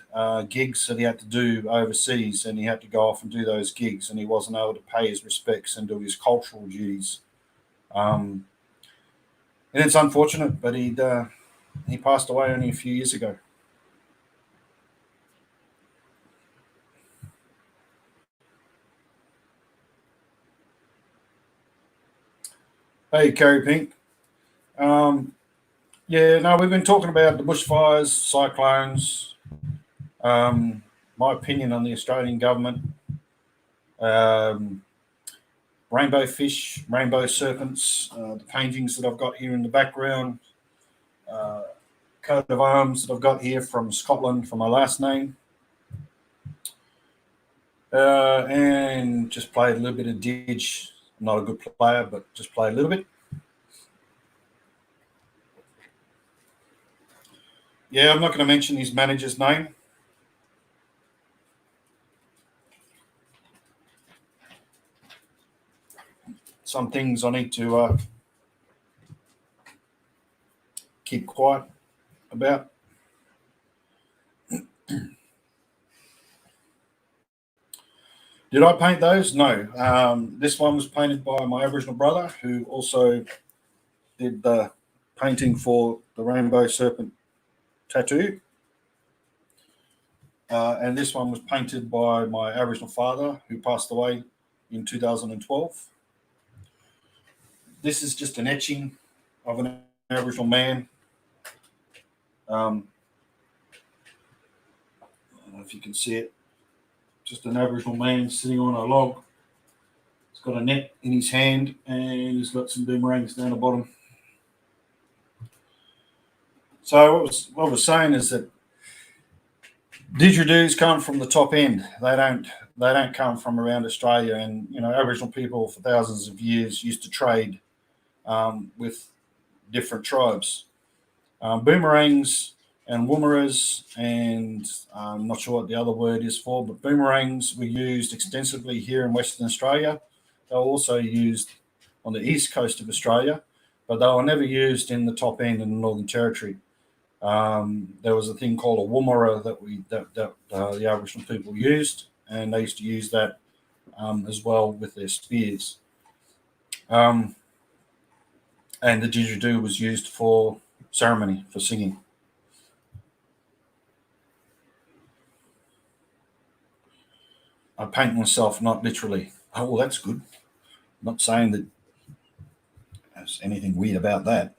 gigs that he had to do overseas, and he had to go off and do those gigs, and he wasn't able to pay his respects and do his cultural duties. And it's unfortunate, but he passed away only a few years ago. Hey, Kerry Pink. Yeah, no, we've been talking about the bushfires, cyclones, my opinion on the Australian government, um, rainbow fish, rainbow serpents, the paintings that I've got here in the background, uh, coat of arms that I've got here from Scotland for my last name, and just played a little bit of Didge. I'm not a good player, but just play a little bit. Yeah, I'm not going to mention his manager's name. Some things I need to keep quiet about. Did I paint those? No. This one was painted by my Aboriginal brother, who also did the painting for the rainbow serpent tattoo. And this one was painted by my Aboriginal father, who passed away in 2012. This is just an etching of an Aboriginal man. I don't know if you can see it. Just an Aboriginal man sitting on a log. He's got a net in his hand, and he's got some boomerangs down the bottom. So what we're saying is that didgeridoos come from the top end. They don't come from around Australia. And Aboriginal people for thousands of years used to trade with different tribes. Boomerangs and woomeras, and I'm not sure what the other word is for, but boomerangs were used extensively here in Western Australia. They were also used on the east coast of Australia, but they were never used in the top end in the Northern Territory. There was a thing called a woomera that the Aboriginal people used, and they used to use that as well with their spears. And the didgeridoo was used for ceremony, for singing. I paint myself, not literally. Oh, well, that's good. I'm not saying that there's anything weird about that.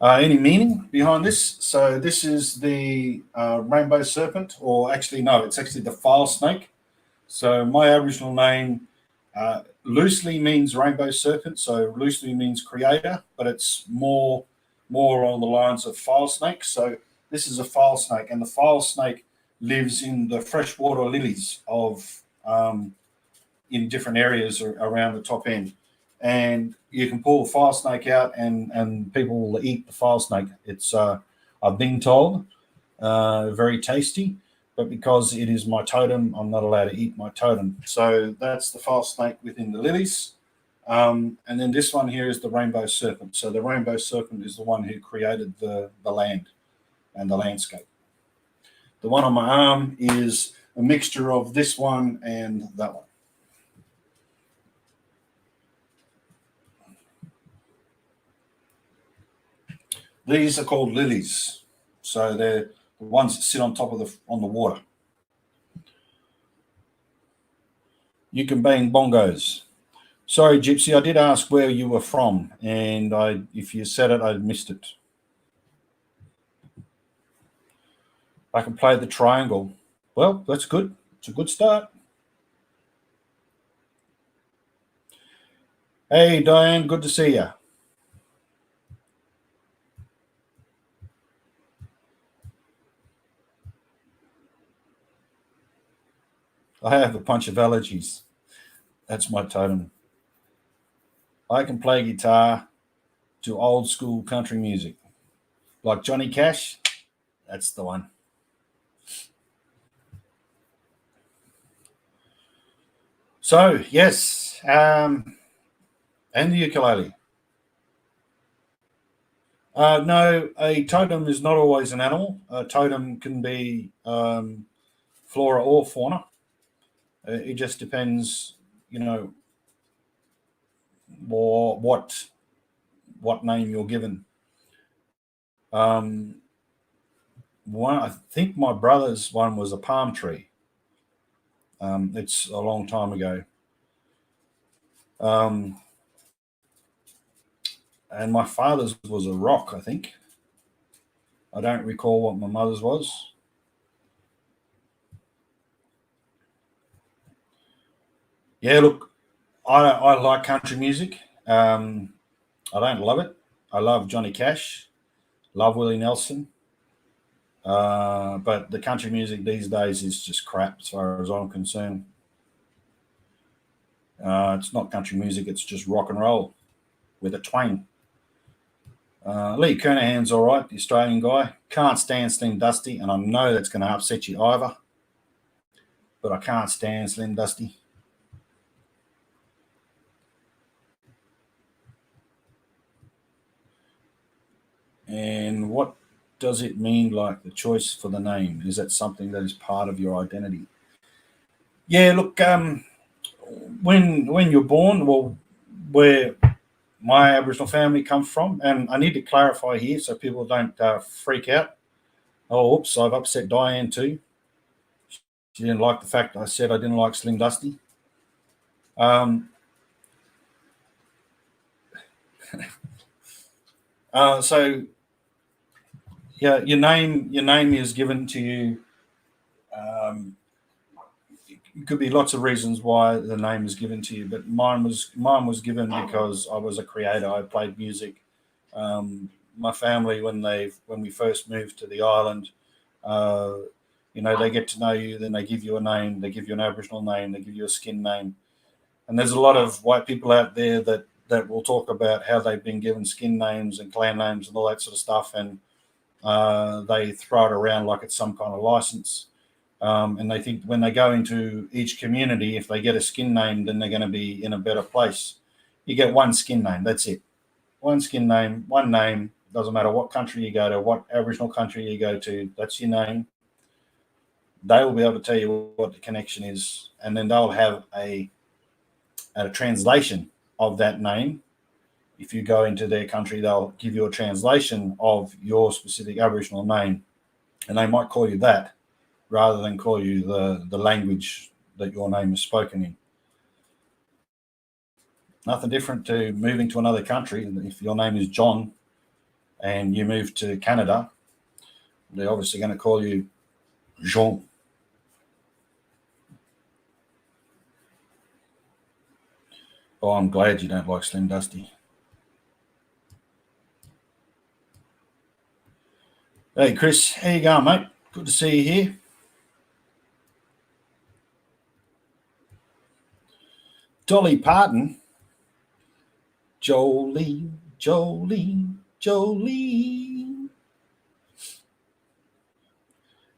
Any meaning behind this? So this is the rainbow serpent, or actually, no, it's actually the file snake. So my Aboriginal name loosely means rainbow serpent, so loosely means creator, but it's more along the lines of file snake. So This is a file snake, and the file snake lives in the freshwater lilies of in different areas around the top end. And you can pull the file snake out, and people will eat the file snake. It's I've been told very tasty, but because it is my totem, I'm not allowed to eat my totem. So that's the file snake within the lilies. And then this one here is the rainbow serpent. So the rainbow serpent is the one who created the land and the landscape. The one on my arm is a mixture of this one and that one. These are called lilies. So they're the ones that sit on top of on the water. You can bang bongos. Sorry, Gypsy, I did ask where you were from, and if you said it, I missed it. I can play the triangle. Well, that's good. It's a good start. Hey, Diane, good to see you. I have a bunch of allergies. That's my totem. I can play guitar to old school country music. Like Johnny Cash, that's the one. So, yes, and the ukulele. No, a totem is not always an animal. A totem can be flora or fauna. It just depends, what name you're given. I think my brother's one was a palm tree. It's a long time ago. And my father's was a rock, I think. I don't recall what my mother's was. Yeah, look, I like country music. I don't love it. I love Johnny Cash, love Willie Nelson. But the country music these days is just crap as far as I'm concerned. It's not country music, it's just rock and roll with a twang. Lee Kernahan's all right, the Australian guy. Can't stand Slim Dusty, and I know that's going to upset you, Ivor. But I can't stand Slim Dusty. And what does it mean, like the choice for the name? Is that something that is part of your identity? Yeah, look, when you're born, well, where my Aboriginal family comes from, and I need to clarify here so people don't freak out. Oh, oops, I've upset Diane too. She didn't like the fact I said I didn't like Slim Dusty. So yeah, your name is given to you. It could be lots of reasons why the name is given to you, but mine was given because I was a creator. I played music. My family, when we first moved to the island, they get to know you, then they give you a name, they give you an Aboriginal name, they give you a skin name. And there's a lot of white people out there that will talk about how they've been given skin names and clan names and all that sort of stuff, and they throw it around like it's some kind of license. And they think when they go into each community, if they get a skin name, then they're going to be in a better place. You get one skin name, that's it. One skin name, one name. Doesn't matter what country you go to, what Aboriginal country you go to, that's your name. They will be able to tell you what the connection is, and then they'll have a translation of that name. If you go into their country, they'll give you a translation of your specific Aboriginal name, and they might call you that rather than call you the language that your name is spoken in. Nothing different to moving to another country. If your name is John and you move to Canada, they're obviously going to call you Jean. Oh, I'm glad you don't like Slim Dusty. Hey, Chris, how you going, mate? Good to see you here. Dolly Parton. Jolene, Jolene, Jolene.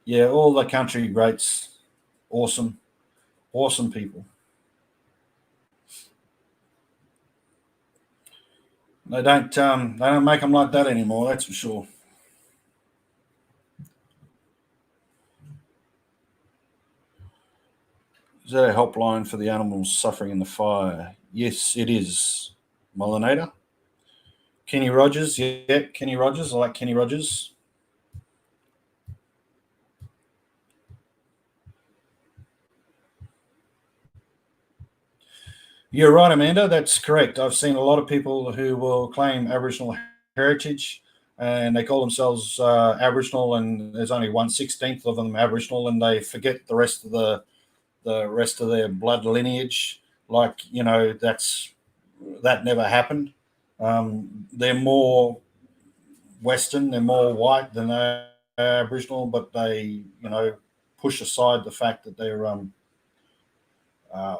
Yeah, all the country greats. Awesome, awesome people. They don't make them like that anymore. That's for sure. Is that a helpline for the animals suffering in the fire? Yes, it is. Molinator. Kenny Rogers. Yeah, Kenny Rogers. I like Kenny Rogers. You're right, Amanda. That's correct. I've seen a lot of people who will claim Aboriginal heritage, and they call themselves Aboriginal, and there's only 1/16 of them Aboriginal, and they forget the rest of their blood lineage. Like that never happened. They're more Western, they're more white than they're Aboriginal, but they push aside the fact that uh,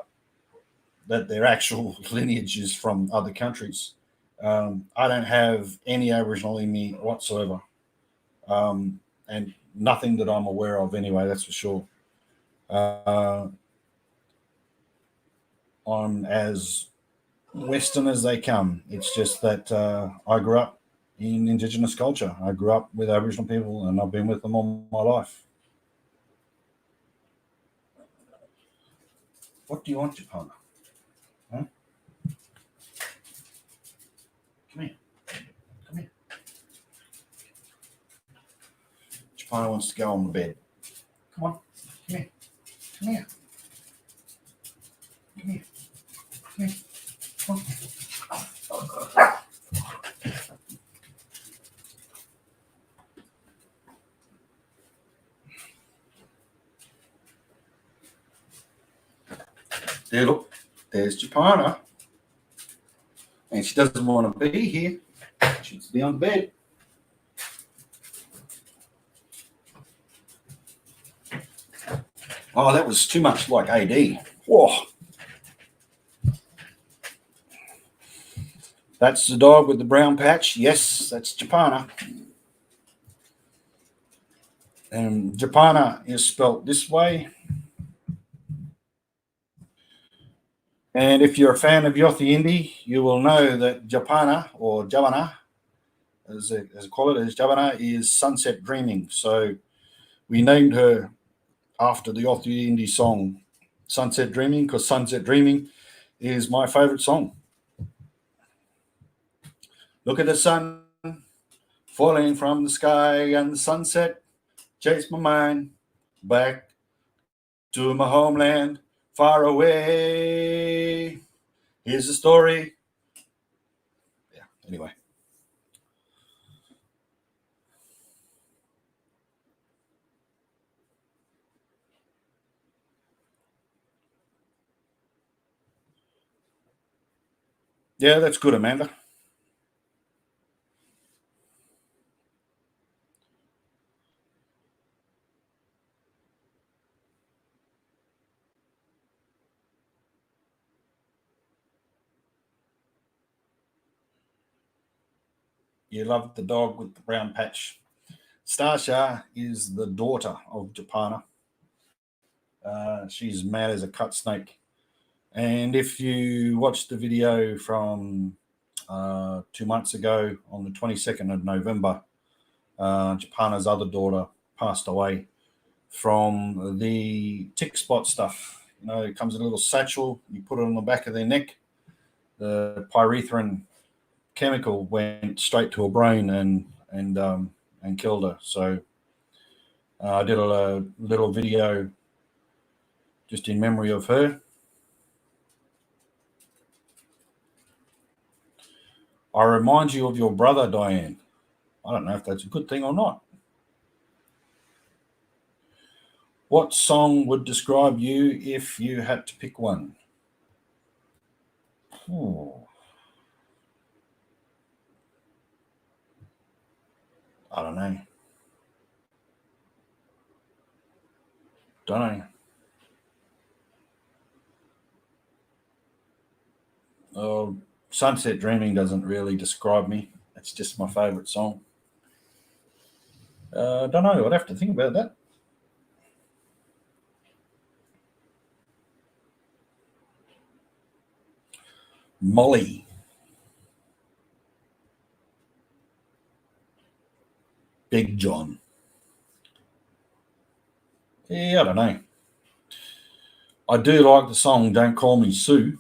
their actual lineage is from other countries. I don't have any Aboriginal in me whatsoever, and nothing that I'm aware of anyway. That's for sure. I'm as Western as they come. It's just that I grew up in Indigenous culture. I grew up with Aboriginal people, and I've been with them all my life. What do you want, Japan? Huh? Come here. Come here. Japan wants to go on the bed. Come on. Come here. Come here. Come here. Come here. Come on. There, look. There's Japana. And she doesn't want to be here. She wants to be on the bed. Oh, that was too much like AD. Whoa. That's the dog with the brown patch. Yes, that's Japana. And Japana is spelt this way. And if you're a fan of Yothi Indi, you will know that Japana or Javana, as I call it, as Javana, is sunset dreaming. So we named her after the Yothi Indi song Sunset Dreaming, because Sunset Dreaming is my favorite song. Look at the sun falling from the sky and the sunset chase my mind back to my homeland far away. Here's the story. Yeah, anyway. Yeah, that's good, Amanda. You love the dog with the brown patch. Stasha is the daughter of Japana. She's mad as a cut snake. And if you watched the video from 2 months ago on the 22nd of November, Japana's other daughter passed away from the tick spot stuff. It comes in a little satchel. You put it on the back of their neck. The pyrethrin chemical went straight to her brain and killed her. So I did a little video just in memory of her. I remind you of your brother, Diane. I don't know if that's a good thing or not. What song would describe you if you had to pick one? I don't know. Don't know. Sunset Dreaming doesn't really describe me. It's just my favourite song. Don't know. I'd have to think about that. Molly. Big John. Yeah, I don't know. I do like the song Don't Call Me Sue.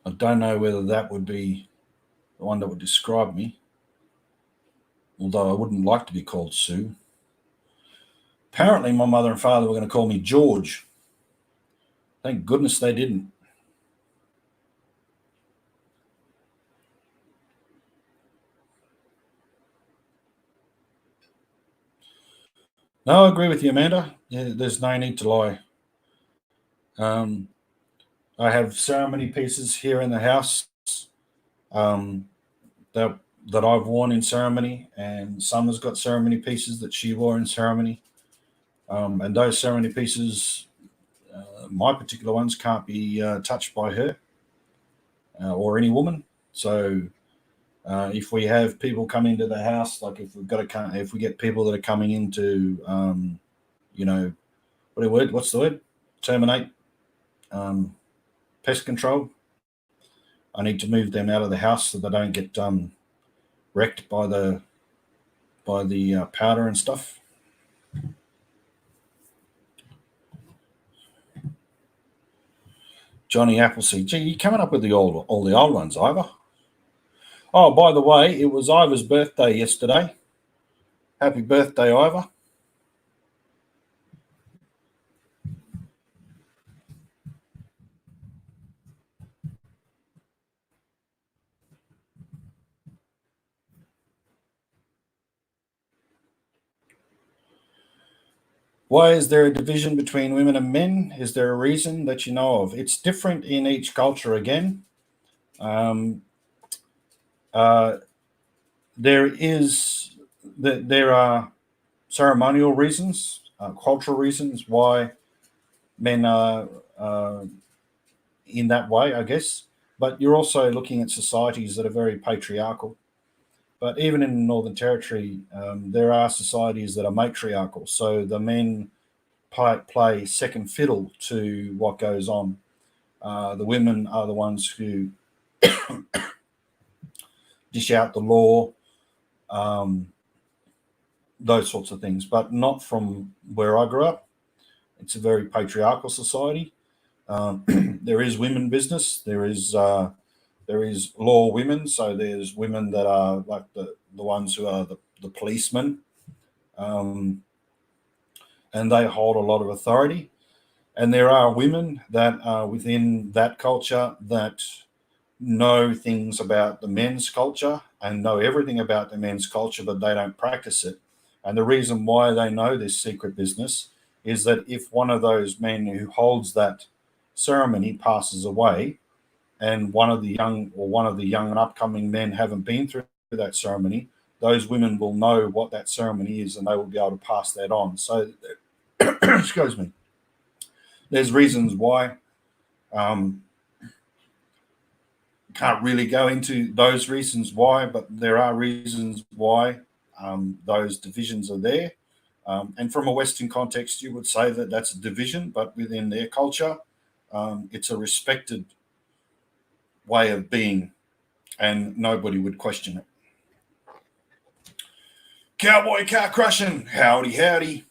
I don't know whether that would be the one that would describe me, although I wouldn't like to be called Sue. Apparently, my mother and father were going to call me George. Thank goodness they didn't. No, I agree with you, Amanda. Yeah, there's no need to lie. I have ceremony pieces here in the house um, that I've worn in ceremony, and Summer's got ceremony pieces that she wore in ceremony. And those ceremony pieces, my particular ones, can't be touched by her or any woman. So if we have people come into the house, like if we get people that are coming into, what's the word? Terminate pest control. I need to move them out of the house so they don't get wrecked by the powder and stuff. Johnny Appleseed. Gee, you coming up with all the old ones, Ivor? Oh, by the way, it was Ivor's birthday yesterday. Happy birthday, Ivor. Why is there a division between women and men? Is there a reason that you know of? It's different in each culture again. There are ceremonial reasons, cultural reasons why men are in that way, I guess. But you're also looking at societies that are very patriarchal. But even in the Northern Territory, there are societies that are matriarchal. So the men play second fiddle to what goes on. The women are the ones who dish out the law, those sorts of things, but not from where I grew up. It's a very patriarchal society. There is women business. There is law women. So there's women that are like the ones who are the policemen, and they hold a lot of authority. And there are women that are within that culture that know things about the men's culture and know everything about the men's culture, but they don't practice it. And the reason why they know this secret business is that if one of those men who holds that ceremony passes away, and one of the young and upcoming men haven't been through that ceremony, those women will know what that ceremony is, and they will be able to pass that on. So, excuse me. There's reasons why. Can't really go into those reasons why, but there are reasons why those divisions are there. And from a Western context, you would say that that's a division, but within their culture, it's a respected way of being, and nobody would question it. Cowboy car crushing, howdy, howdy.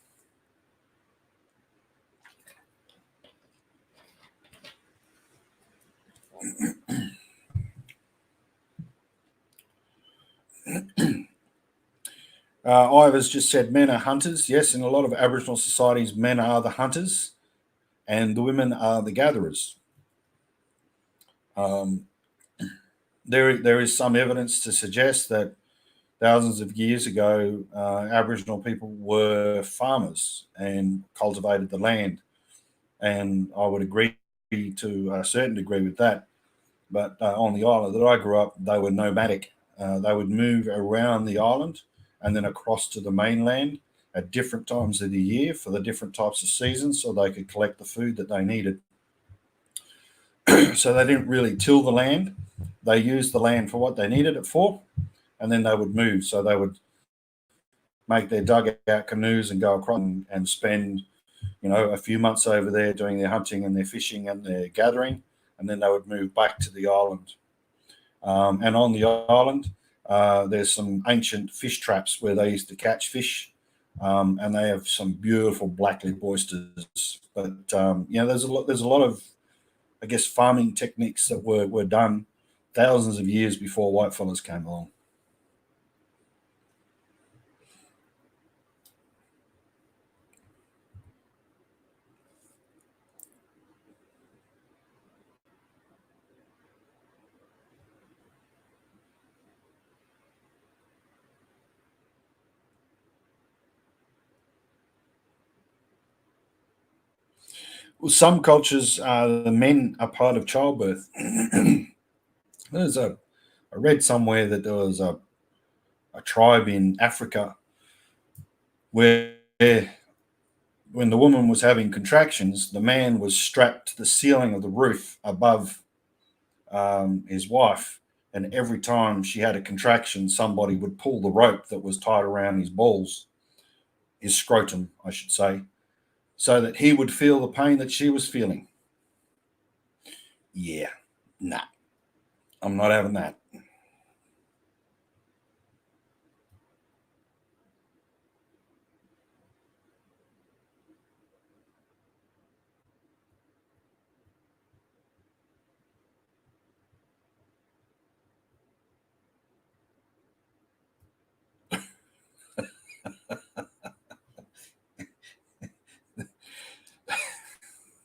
Ivor's just said men are hunters. Yes, in a lot of Aboriginal societies, men are the hunters and the women are the gatherers. There is some evidence to suggest that thousands of years ago, Aboriginal people were farmers and cultivated the land. And I would agree to a certain degree with that. But on the island that I grew up, they were nomadic. They would move around the island and then across to the mainland, at different times of the year for the different types of seasons so they could collect the food that they needed. So they didn't really till the land. They used the land for what they needed it for, and then they would move. So they would make their dugout canoes and go across and spend, a few months over there doing their hunting and their fishing and their gathering, and then they would move back to the island. And on the island, there's some ancient fish traps where they used to catch fish, and they have some beautiful black-lip oysters. But there's a lot of, I guess, farming techniques that were done thousands of years before whitefellas came along. Well, some cultures, the men are part of childbirth. There's I read somewhere that there was a tribe in Africa where when the woman was having contractions, the man was strapped to the ceiling of the roof above his wife. And every time she had a contraction, somebody would pull the rope that was tied around his balls, his scrotum, I should say, so that he would feel the pain that she was feeling. Yeah, nah, I'm not having that.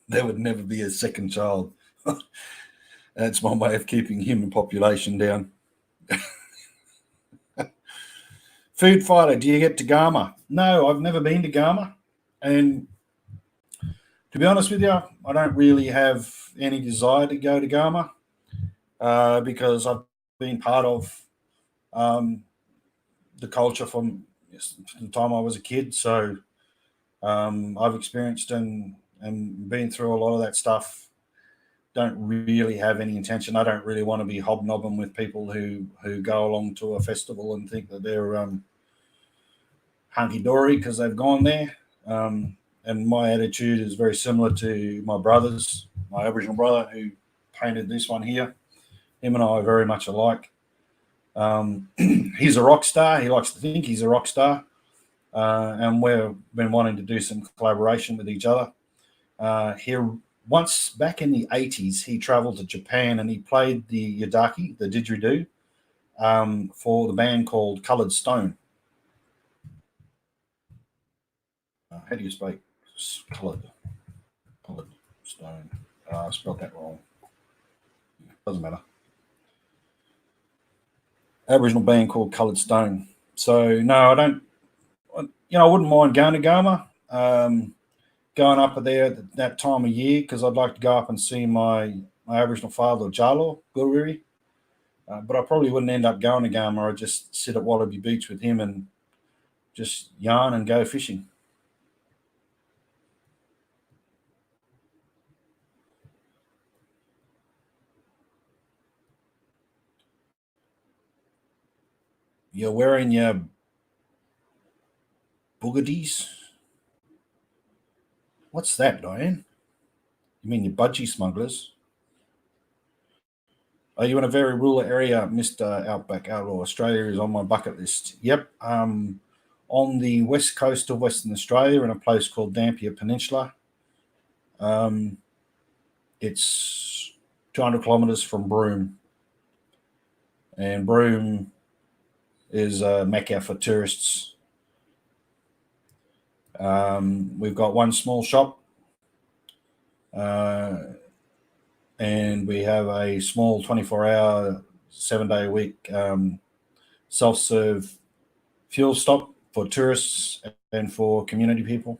There would never be a second child. That's one way of keeping human population down. Food fighter, do you get to Gama? No, I've never been to Gama. And to be honest with you, I don't really have any desire to go to Gama because I've been part of um, the culture from the time I was a kid. So I've experienced and been through a lot of that stuff. Don't really have any intention. I don't really want to be hobnobbing with people who go along to a festival and think that they're hunky dory because they've gone there. And my attitude is very similar to my brother's, my Aboriginal brother who painted this one here. Him and I are very much alike. He's a rock star. He likes to think he's a rock star. And we've been wanting to do some collaboration with each other. Here, once back in the 80s, he traveled to Japan and he played the yadaki, the didgeridoo, for the band called Coloured Stone. How do you speak? Coloured Stone. I spelled that wrong. Doesn't matter. Aboriginal band called Coloured Stone. So no, I don't. I wouldn't mind going to Gama, going up there at that time of year because I'd like to go up and see my Aboriginal father, Jalo Guriri. But I probably wouldn't end up going to Gama. I'd just sit at Wallaby Beach with him and just yarn and go fishing. You're wearing your boogadies? What's that, Diane? You mean your budgie smugglers? Are you in a very rural area, Mr. Outback Outlaw? Australia is on my bucket list. Yep. On the west coast of Western Australia in a place called Dampier Peninsula. It's 200 kilometres from Broome. And Broome is a mecca for tourists. We've got one small shop. And we have a small 24-hour, 7-day-a-week self-serve fuel stop for tourists and for community people.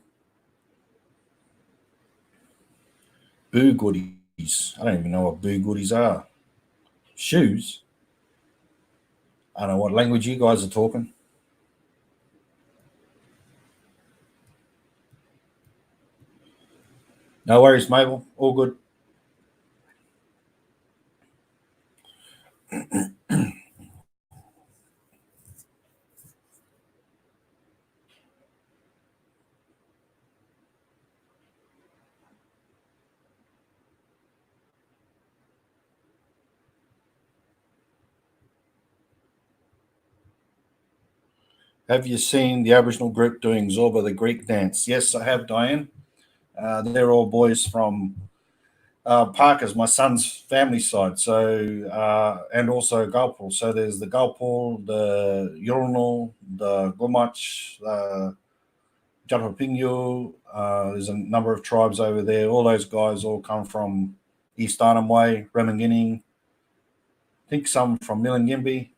Boo goodies. I don't even know what boo goodies are. Shoes? I don't know what language you guys are talking. No worries, Mabel. All good. Have you seen the Aboriginal group doing Zorba the Greek dance? Yes, I have, Diane. They're all boys from Parker's, my son's family side. So, and also Gulpul. So there's the Gulpul, the Yurnal, the Gumach, Jutapingu. There's a number of tribes over there. All those guys all come from East Arnhem Way, Remengining. I think some from Milingimbi,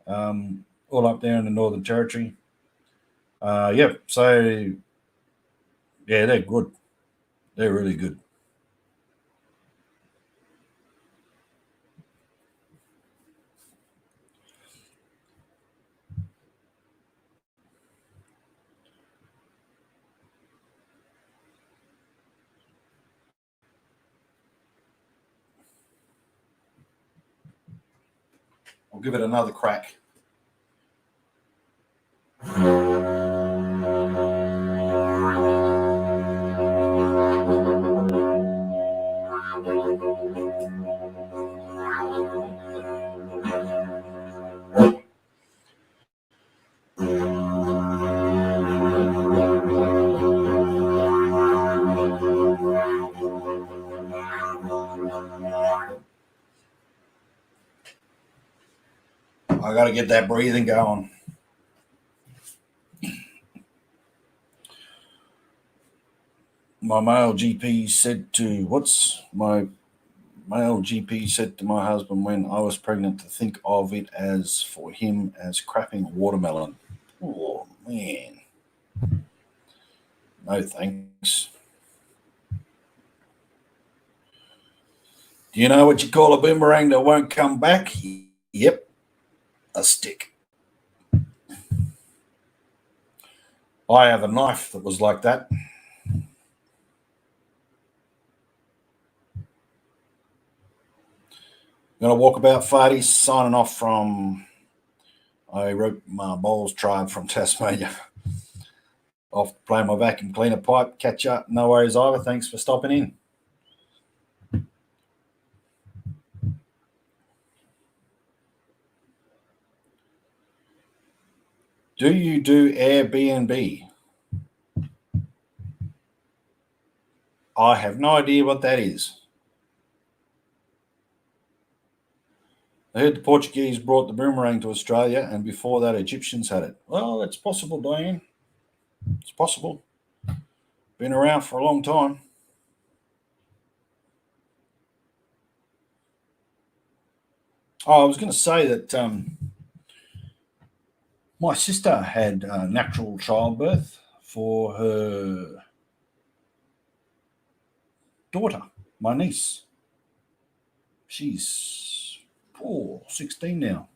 all up there in the Northern Territory. Yeah, so yeah, they're good. They're really good. I'll give it another crack. I got to get that breathing going. My male GP said to my husband when I was pregnant to think of it as for him as crapping watermelon. Oh man, no thanks. Do you know what you call a boomerang that won't come back? Yep, a stick. I have a knife that was like that. Gonna walk about farties, signing off from I wrote my balls tribe from Tasmania. Off playing my vacuum cleaner pipe. Catch up. No worries, Ivor. Thanks for stopping in. Do you do Airbnb? I have no idea what that is. I heard the Portuguese brought the boomerang to Australia, and before that, Egyptians had it. Well, it's possible, Diane. It's possible. Been around for a long time. Oh, I was going to say that my sister had natural childbirth for her daughter, my niece. She's 16 now.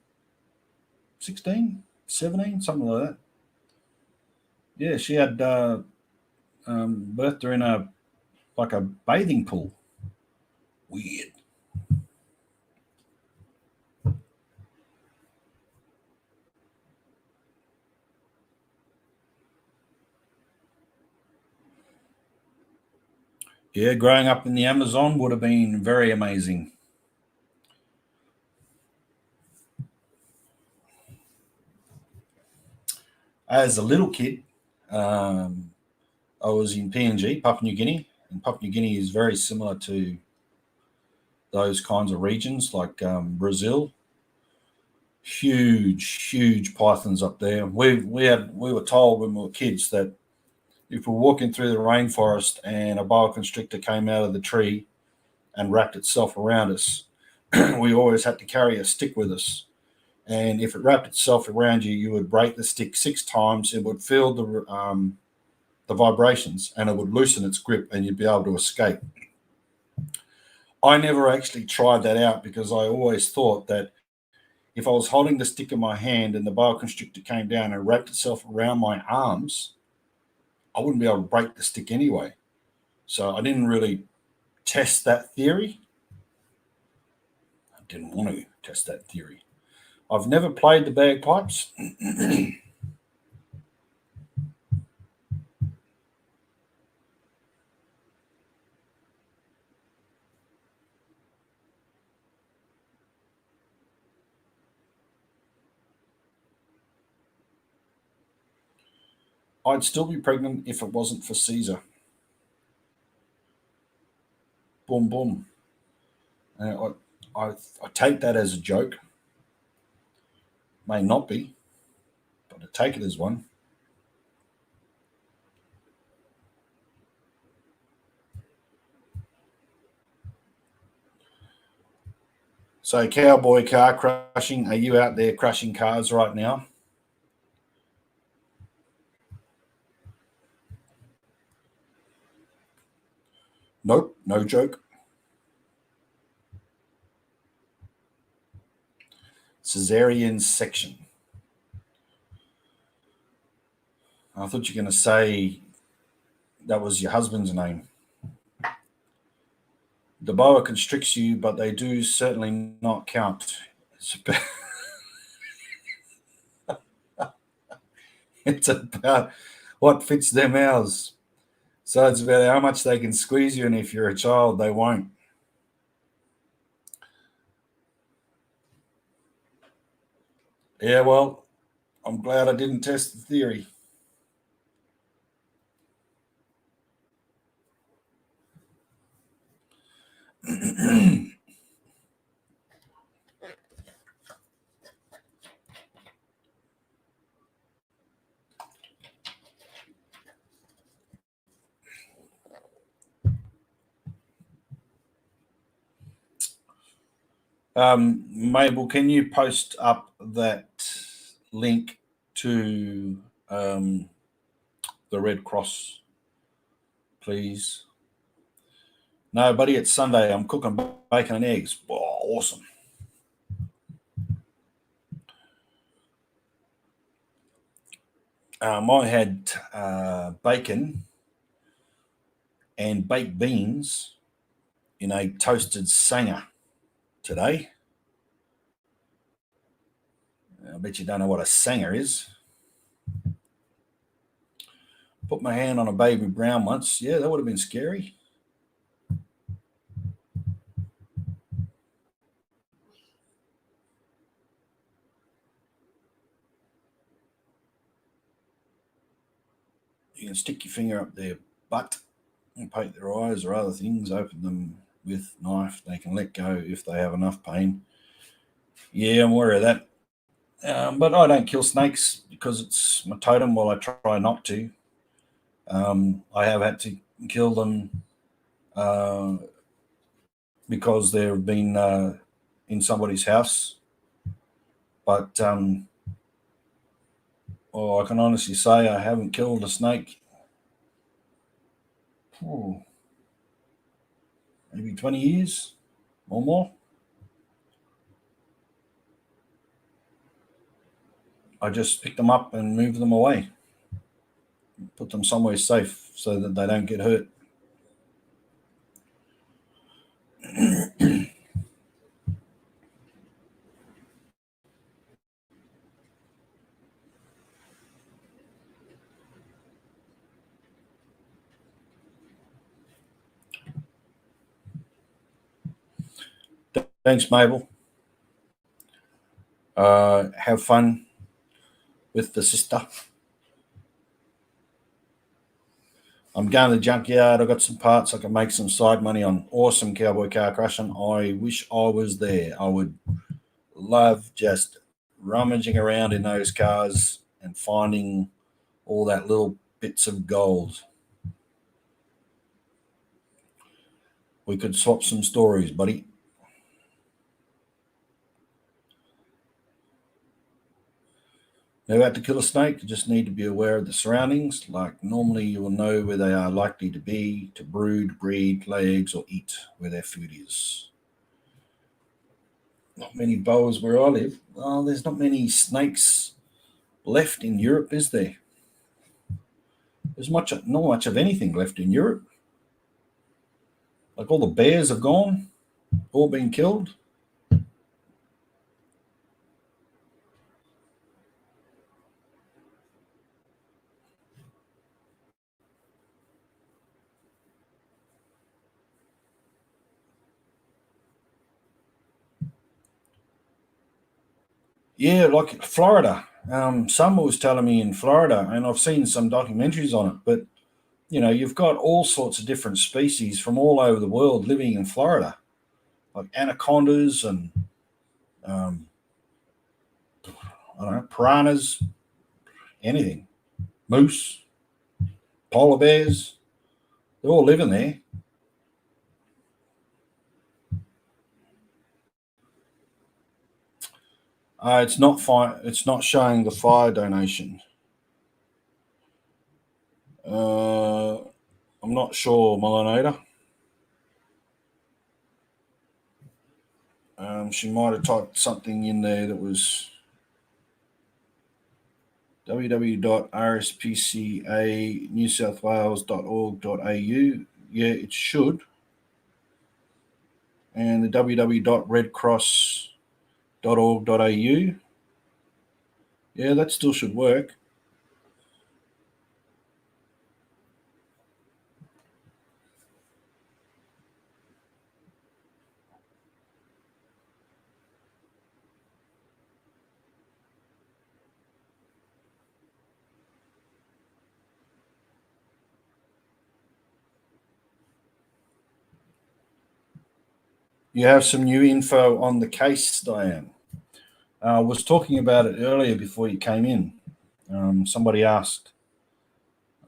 16, 17, something like that. Yeah, she had birthed her in a bathing pool. Weird. Yeah, growing up in the Amazon would have been very amazing. As a little kid, I was in PNG, Papua New Guinea, and Papua New Guinea is very similar to those kinds of regions like Brazil. Huge pythons up there. We were told when we were kids that if we're walking through the rainforest and a boa constrictor came out of the tree and wrapped itself around us, we always had to carry a stick with us. And if it wrapped itself around you, you would break the stick 6 times. It would feel the vibrations, and it would loosen its grip, and you'd be able to escape. I never actually tried that out because I always thought that if I was holding the stick in my hand and the boa constrictor came down and wrapped itself around my arms, I wouldn't be able to break the stick anyway. So I didn't really test that theory. I didn't want to test that theory. I've never played the bagpipes. I'd still be pregnant if it wasn't for Caesar. Boom, boom. I take that as a joke. May not be, but I take it as one. So, cowboy car crushing, are you out there crushing cars right now? Nope, no joke. Caesarean section. I thought you were going to say that was your husband's name. The boa constricts you, but they do certainly not count. It's about what fits their mouths. So it's about how much they can squeeze you, and if you're a child, they won't. Yeah, well, I'm glad I didn't test the theory. Mabel, can you post up that link to the Red Cross, please? No, buddy, it's Sunday. I'm cooking bacon and eggs. Oh, awesome. I had bacon and baked beans in a toasted sanger today. I bet you don't know what a sanger is. Put my hand on a baby brown once. Yeah, that would have been scary. You can stick your finger up their butt and poke their eyes or other things, open them with knife. They can let go if they have enough pain. Yeah, I'm aware of that. But I don't kill snakes because it's my totem. While I try not to, I have had to kill them uh, because they've been in somebody's house. But I can honestly say I haven't killed a snake. Maybe 20 years or more. I just pick them up and move them away, put them somewhere safe so that they don't get hurt. Thanks, Mabel. Have fun with the sister. I'm going to the junkyard. I've got some parts I can make some side money on. Awesome cowboy car crushing. I wish I was there. I would love just rummaging around in those cars and finding all that little bits of gold. We could swap some stories, buddy. Never had to kill a snake. You just need to be aware of the surroundings. Like normally you will know where they are likely to be, to brood, breed, lay eggs, or eat where their food is. Not many boas where I live. Well, there's not many snakes left in Europe, is there? There's not much of anything left in Europe. Like all the bears have gone, all been killed. Yeah, like Florida. Summer was telling me in Florida, and I've seen some documentaries on it, but you've got all sorts of different species from all over the world living in Florida, like anacondas and um, I don't know, piranhas, anything, moose, polar bears. They're all living there. It's not fire. It's not showing the fire donation. Uh, I'm not sure, Melanator. She might have typed something in there that was www.rspcanewsouthwales.org.au. Yeah, it should. And the www.redcross.org.au. Yeah, that still should work. You have some new info on the case, Diane. I was talking about it earlier before you came in. Somebody asked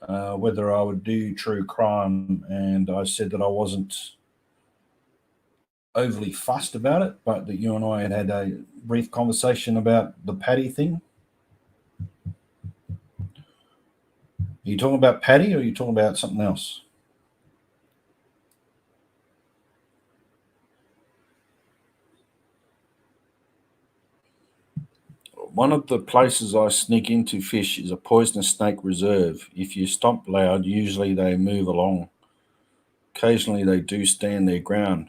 whether I would do true crime, and I said that I wasn't overly fussed about it, but that you and I had a brief conversation about the Paddy thing. Are you talking about Paddy, or are you talking about something else? One of the places I sneak into fish is a poisonous snake reserve. If you stomp loud, usually they move along. Occasionally they do stand their ground.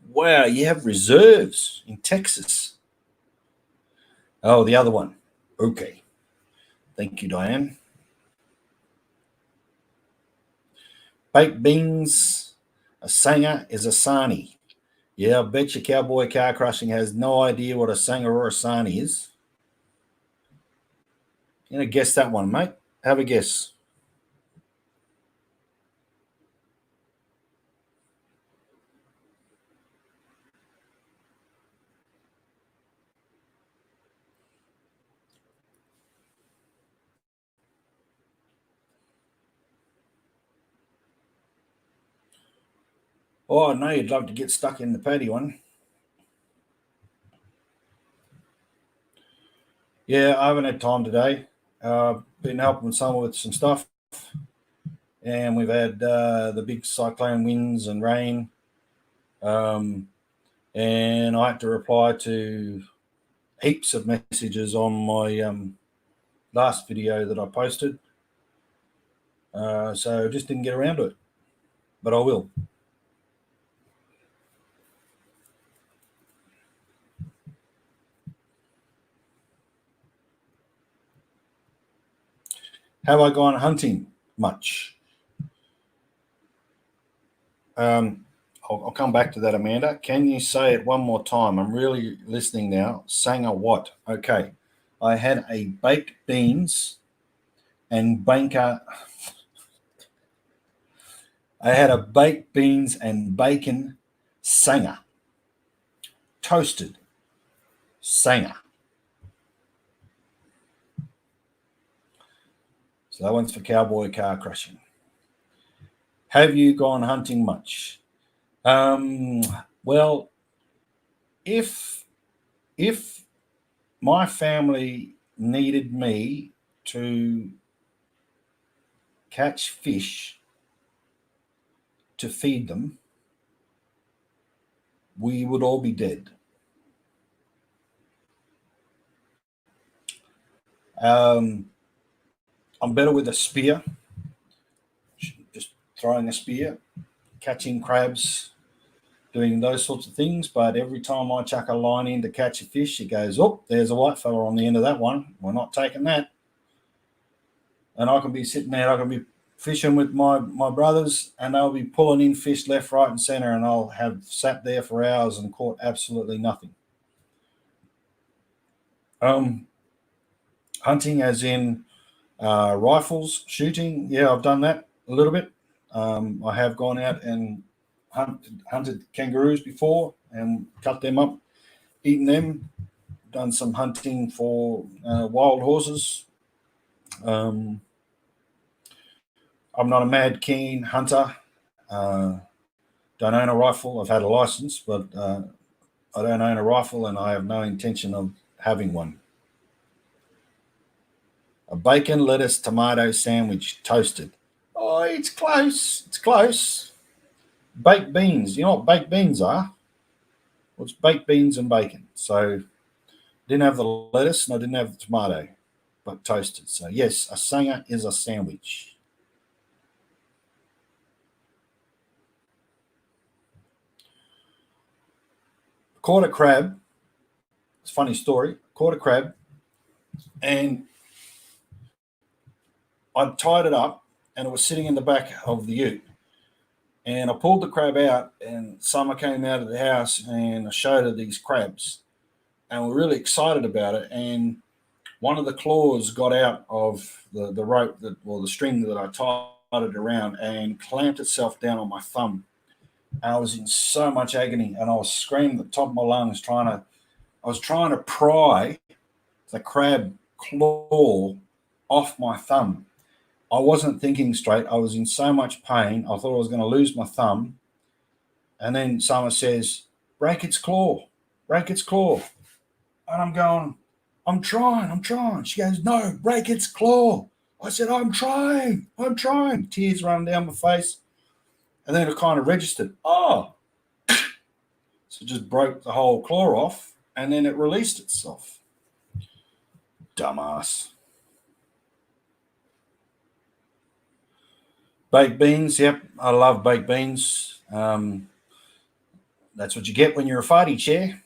Wow, you have reserves in Texas. Oh, the other one. Okay. Thank you, Diane. Baked beans, a sanger is a sarnie. Yeah, I bet your cowboy car crushing has no idea what a sanger or a sarnie is. You know, guess that one, mate. Have a guess. Oh, I know you'd love to get stuck in the Paddy one. Yeah, I haven't had time today. Been helping someone with some stuff, and we've had the big cyclone winds and rain. And I had to reply to heaps of messages on my last video that I posted. So just didn't get around to it, but I will. Have I gone hunting much? I'll come back to that, Amanda. Can you say it one more time? I'm really listening now. Sang a what? Okay. I had a baked beans and banker. I had a baked beans and bacon sanger. Toasted sanger. So that one's for cowboy car crushing. Have you gone hunting much? Well, if my family needed me to catch fish to feed them, we would all be dead. I'm better with a spear, just throwing a spear. catching crabs, doing those sorts of things. But every time I chuck a line in to catch a fish, it goes, oh, there's a white fella on the end of that one. We're not taking that. And I can be sitting there, I can be fishing with my brothers, and they'll be pulling in fish left, right, and center, and I'll have sat there for hours and caught absolutely nothing. Hunting as in rifles, shooting, yeah, I've done that a little bit. I have gone out and hunted kangaroos before and cut them up, eaten them. Done some hunting for wild horses. I'm not a mad keen hunter. Don't own a rifle. I've had a license, but I don't own a rifle, and I have no intention of having one. A bacon, lettuce, tomato sandwich, toasted. Oh, it's close. It's close. Baked beans. You know what baked beans are? Well, it's baked beans and bacon. So didn't have the lettuce and I didn't have the tomato, but toasted. So yes, a sanger is a sandwich. Caught a crab. It's a funny story. Caught a crab, and I tied it up, and it was sitting in the back of the ute. And I pulled the crab out, and Summer came out of the house, and I showed her these crabs, and we're really excited about it. And one of the claws got out of the rope the string that I tied it around, and clamped itself down on my thumb. And I was in so much agony, and I was screaming at the top of my lungs, trying to pry the crab claw off my thumb. I wasn't thinking straight. I was in so much pain. I thought I was going to lose my thumb. And then Summer says, break its claw, break its claw. And I'm going, I'm trying. She goes, no, break its claw. I said, I'm trying. Tears running down my face. And then it kind of registered, oh. So it just broke the whole claw off, and then it released itself. Dumbass. Baked beans, yep, I love baked beans. That's what you get when you're a farty chair.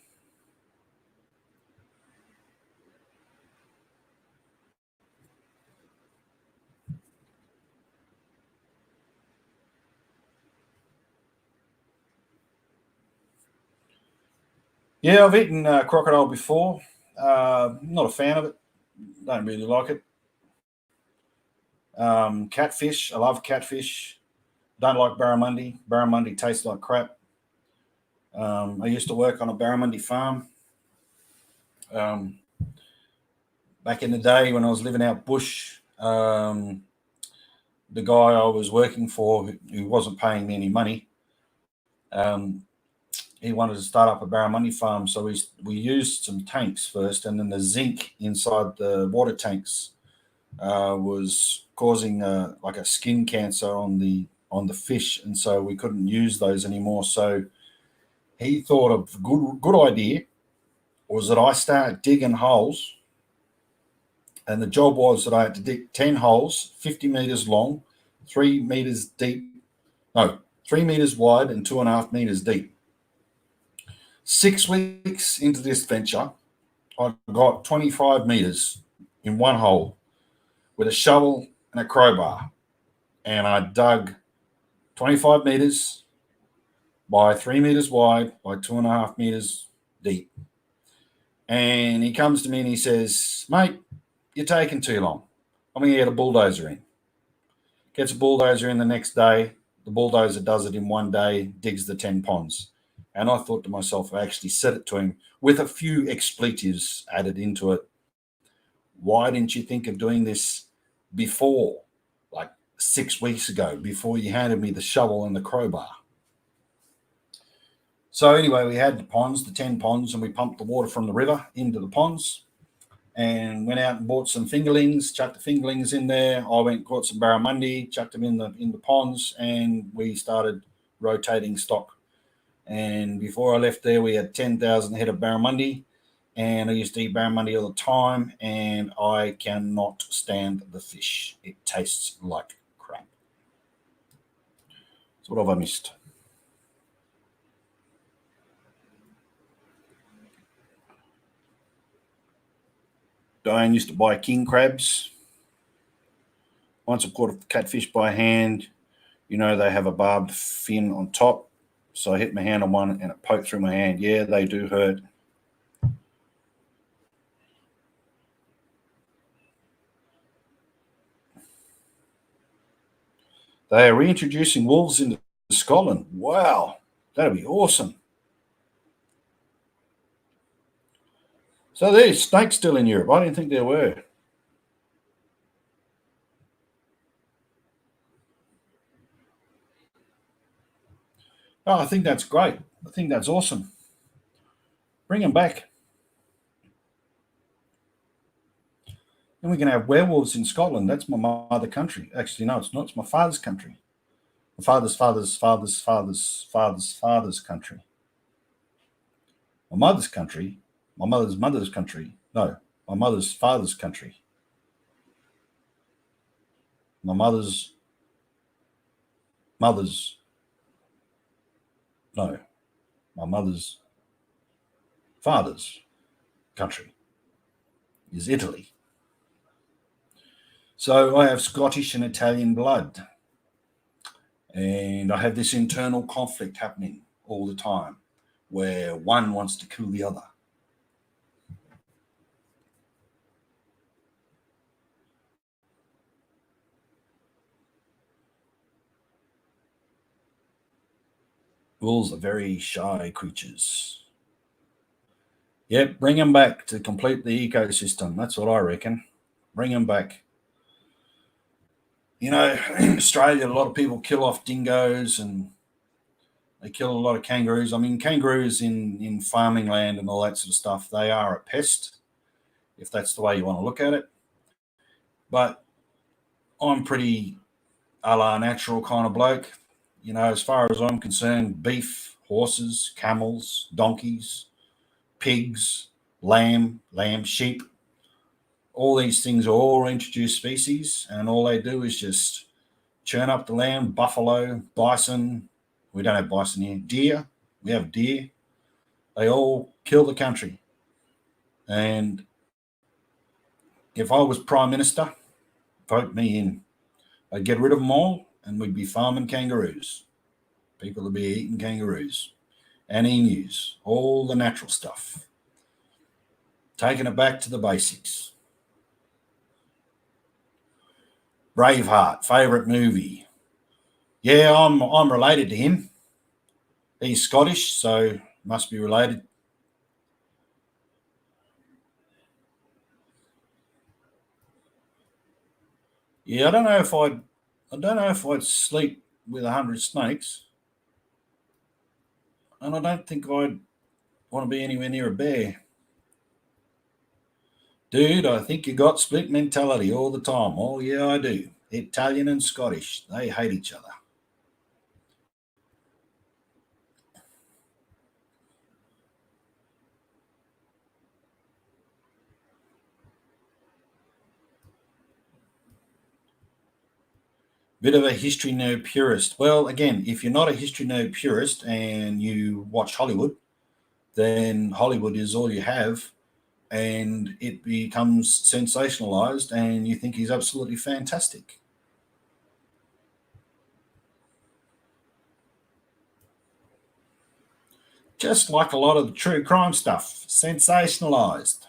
Yeah, I've eaten crocodile before. Not a fan of it. Don't really like it. Catfish, I love catfish. Don't like barramundi. Barramundi tastes like crap. I used to work on a barramundi farm. Back in the day when I was living out bush, the guy I was working for, who wasn't paying me any money, he wanted to start up a barramundi farm. So we used some tanks first, and then the zinc inside the water tanks was causing like a skin cancer on the fish, and so we couldn't use those anymore. So he thought of a good idea was that I start digging holes, and the job was that I had to dig 10 holes, 50 meters long, 3 meters deep, 3 meters wide and 2.5 meters deep. 6 weeks into this venture, I got 25 meters in one hole with a shovel and a crowbar, and I dug 25 meters by 3 meters wide by 2.5 meters deep. And he comes to me and he says, mate, you're taking too long. I'm going to get a bulldozer in. Gets a bulldozer in the next day. The bulldozer does it in one day, digs the 10 ponds. And I thought to myself, I actually said it to him with a few expletives added into it. Why didn't you think of doing this before, like 6 weeks ago, before you handed me the shovel and the crowbar? So anyway, we had the ponds, the 10 ponds, and we pumped the water from the river into the ponds and went out and bought some fingerlings, chucked the fingerlings in there. I went and caught some barramundi, chucked them in the ponds, and we started rotating stock. And before I left there, we had 10,000 head of barramundi, and I used to eat barramundi all the time, and I cannot stand the fish. It tastes like crap. So what have I missed? Diane used to buy king crabs. Once I caught a catfish by hand. You know, they have a barbed fin on top. So I hit my hand on one and it poked through my hand. Yeah, they do hurt. They are reintroducing wolves into Scotland. Wow, that'd be awesome. So there's snakes still in Europe. I didn't think there were. Oh, I think that's great. I think that's awesome. Bring them back. And we can have werewolves in Scotland. That's my mother country. Actually, no, it's not. It's my father's country. My father's country. My mother's country. My mother's country. No, my mother's father's country. My mother's. No, my mother's father's country is Italy. So I have Scottish and Italian blood. And I have this internal conflict happening all the time where one wants to kill the other. Wolves are very shy creatures. Yep, bring them back to complete the ecosystem. That's what I reckon. Bring them back. You know, in Australia, a lot of people kill off dingoes and they kill a lot of kangaroos. I mean, kangaroos in farming land and all that sort of stuff, they are a pest, if that's the way you want to look at it. But I'm pretty a la natural kind of bloke. You know, as far as I'm concerned, beef, horses, camels, donkeys, pigs, lamb, sheep, all these things are all introduced species, and all they do is just churn up the land. Buffalo, bison, we don't have bison here, deer, we have deer. They all kill the country. And if I was Prime Minister, vote me in. I'd get rid of them all and we'd be farming kangaroos. People would be eating kangaroos and emus, all the natural stuff. Taking it back to the basics. Braveheart, favourite movie. Yeah, I'm related to him. He's Scottish, so must be related. Yeah, I don't know if I'd sleep with 100 snakes, and I don't think I'd want to be anywhere near a bear. Dude, I think you got split mentality all the time. Oh yeah, I do. Italian and Scottish, they hate each other. Bit of a history nerd purist. Well, again, if you're not a history nerd purist and you watch Hollywood, then Hollywood is all you have, and it becomes sensationalized, and you think he's absolutely fantastic. Just like a lot of the true crime stuff, sensationalized.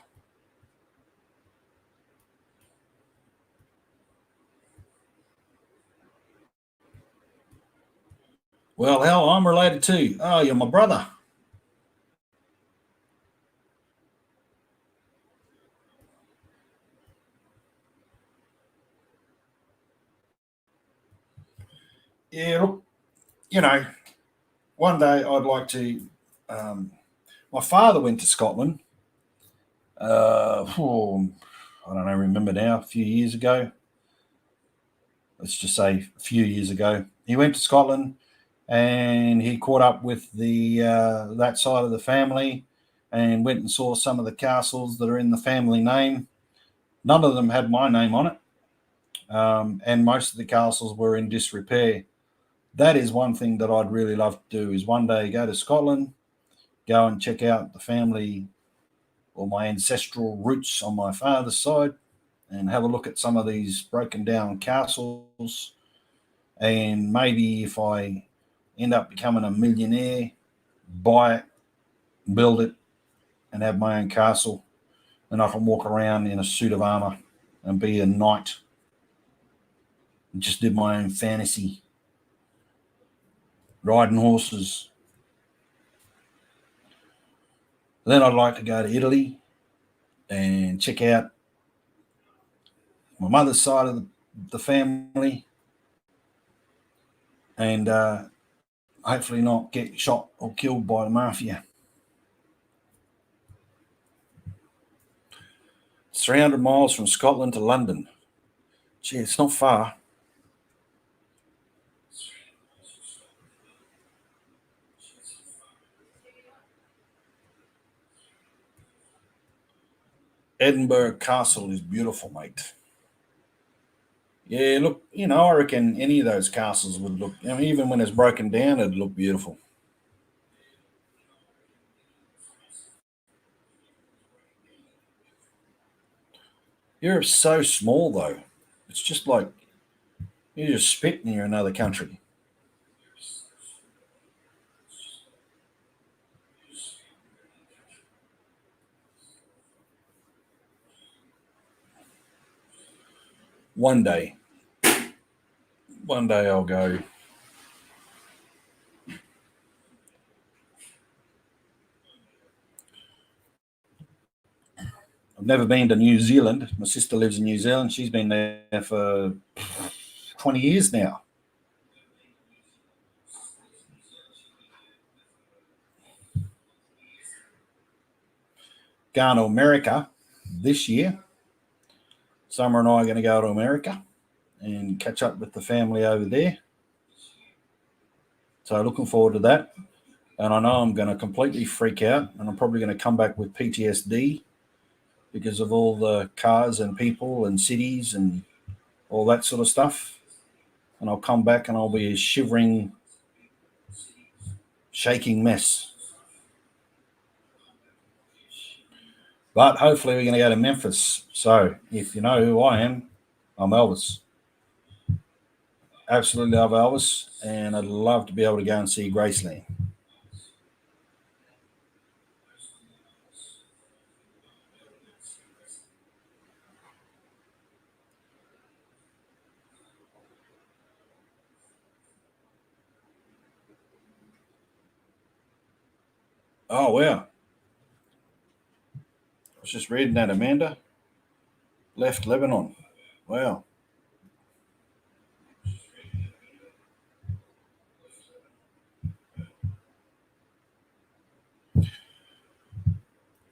Well, hell, I'm related too. Oh, you're my brother. Yeah, look, you know, one day I'd like to. My father went to Scotland. I don't know, remember now, a few years ago. Let's just say a few years ago. He went to Scotland and he caught up with the that side of the family and went and saw some of the castles that are in the family name. None of them had my name on it, and most of the castles were in disrepair. That is one thing that I'd really love to do, is one day go to Scotland, go and check out the family or my ancestral roots on my father's side and have a look at some of these broken down castles. And maybe if I end up becoming a millionaire, buy it, build it, and have my own castle, and I can walk around in a suit of armor and be a knight and just do my own fantasy, riding horses. Then I'd like to go to Italy and check out my mother's side of the family and hopefully not get shot or killed by the mafia. It's 300 miles from Scotland to London. Gee, it's not far. Edinburgh Castle is beautiful, mate. Yeah, look, I reckon any of those castles would look, even when it's broken down, it'd look beautiful. Europe's so small, though. It's just like you just spit near another country. One day, I'll go. I've never been to New Zealand. My sister lives in New Zealand. She's been there for 20 years now. Going to America this year. Summer and I are going to go to America and catch up with the family over there. So looking forward to that. And I know I'm going to completely freak out and I'm probably going to come back with PTSD because of all the cars and people and cities and all that sort of stuff. And I'll come back and I'll be a shivering, shaking mess. But hopefully we're going to go to Memphis. So if you know who I am, I'm Elvis. Absolutely love Elvis. And I'd love to be able to go and see Graceland. Oh, wow. I was just reading that Amanda left Lebanon. Wow.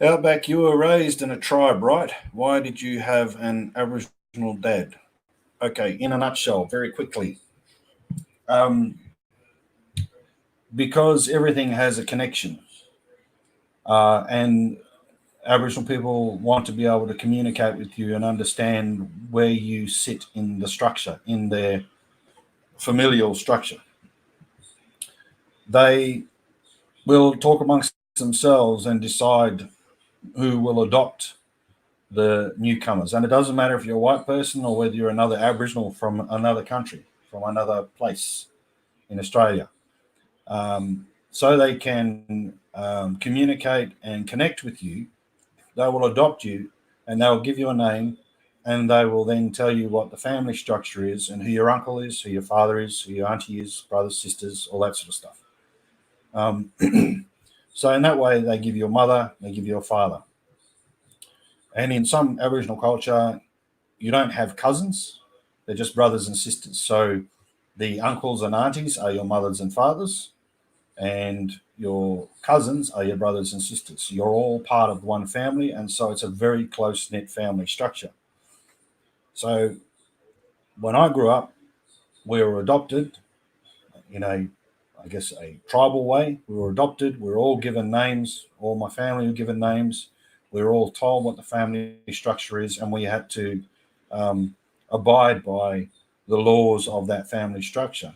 Outback, you were raised in a tribe, right? Why did you have an Aboriginal dad? Okay, in a nutshell, very quickly. Um, because everything has a connection. And Aboriginal people want to be able to communicate with you and understand where you sit in the structure, in their familial structure. They will talk amongst themselves and decide who will adopt the newcomers. And it doesn't matter if you're a white person or whether you're another Aboriginal from another country, from another place in Australia. So they can communicate and connect with you. They will adopt you and they'll give you a name and they will then tell you what the family structure is and who your uncle is, who your father is, who your auntie is, brothers, sisters, all that sort of stuff. So in that way, they give you a mother, they give you a father. And in some Aboriginal culture, you don't have cousins, they're just brothers and sisters. So the uncles and aunties are your mothers and fathers, and your cousins are your brothers and sisters. You're all part of one family, and so it's a very close-knit family structure. So when I grew up, we were adopted in I guess, a tribal way. We were adopted. We were all given names. All my family were given names. We were all told what the family structure is, and we had to abide by the laws of that family structure.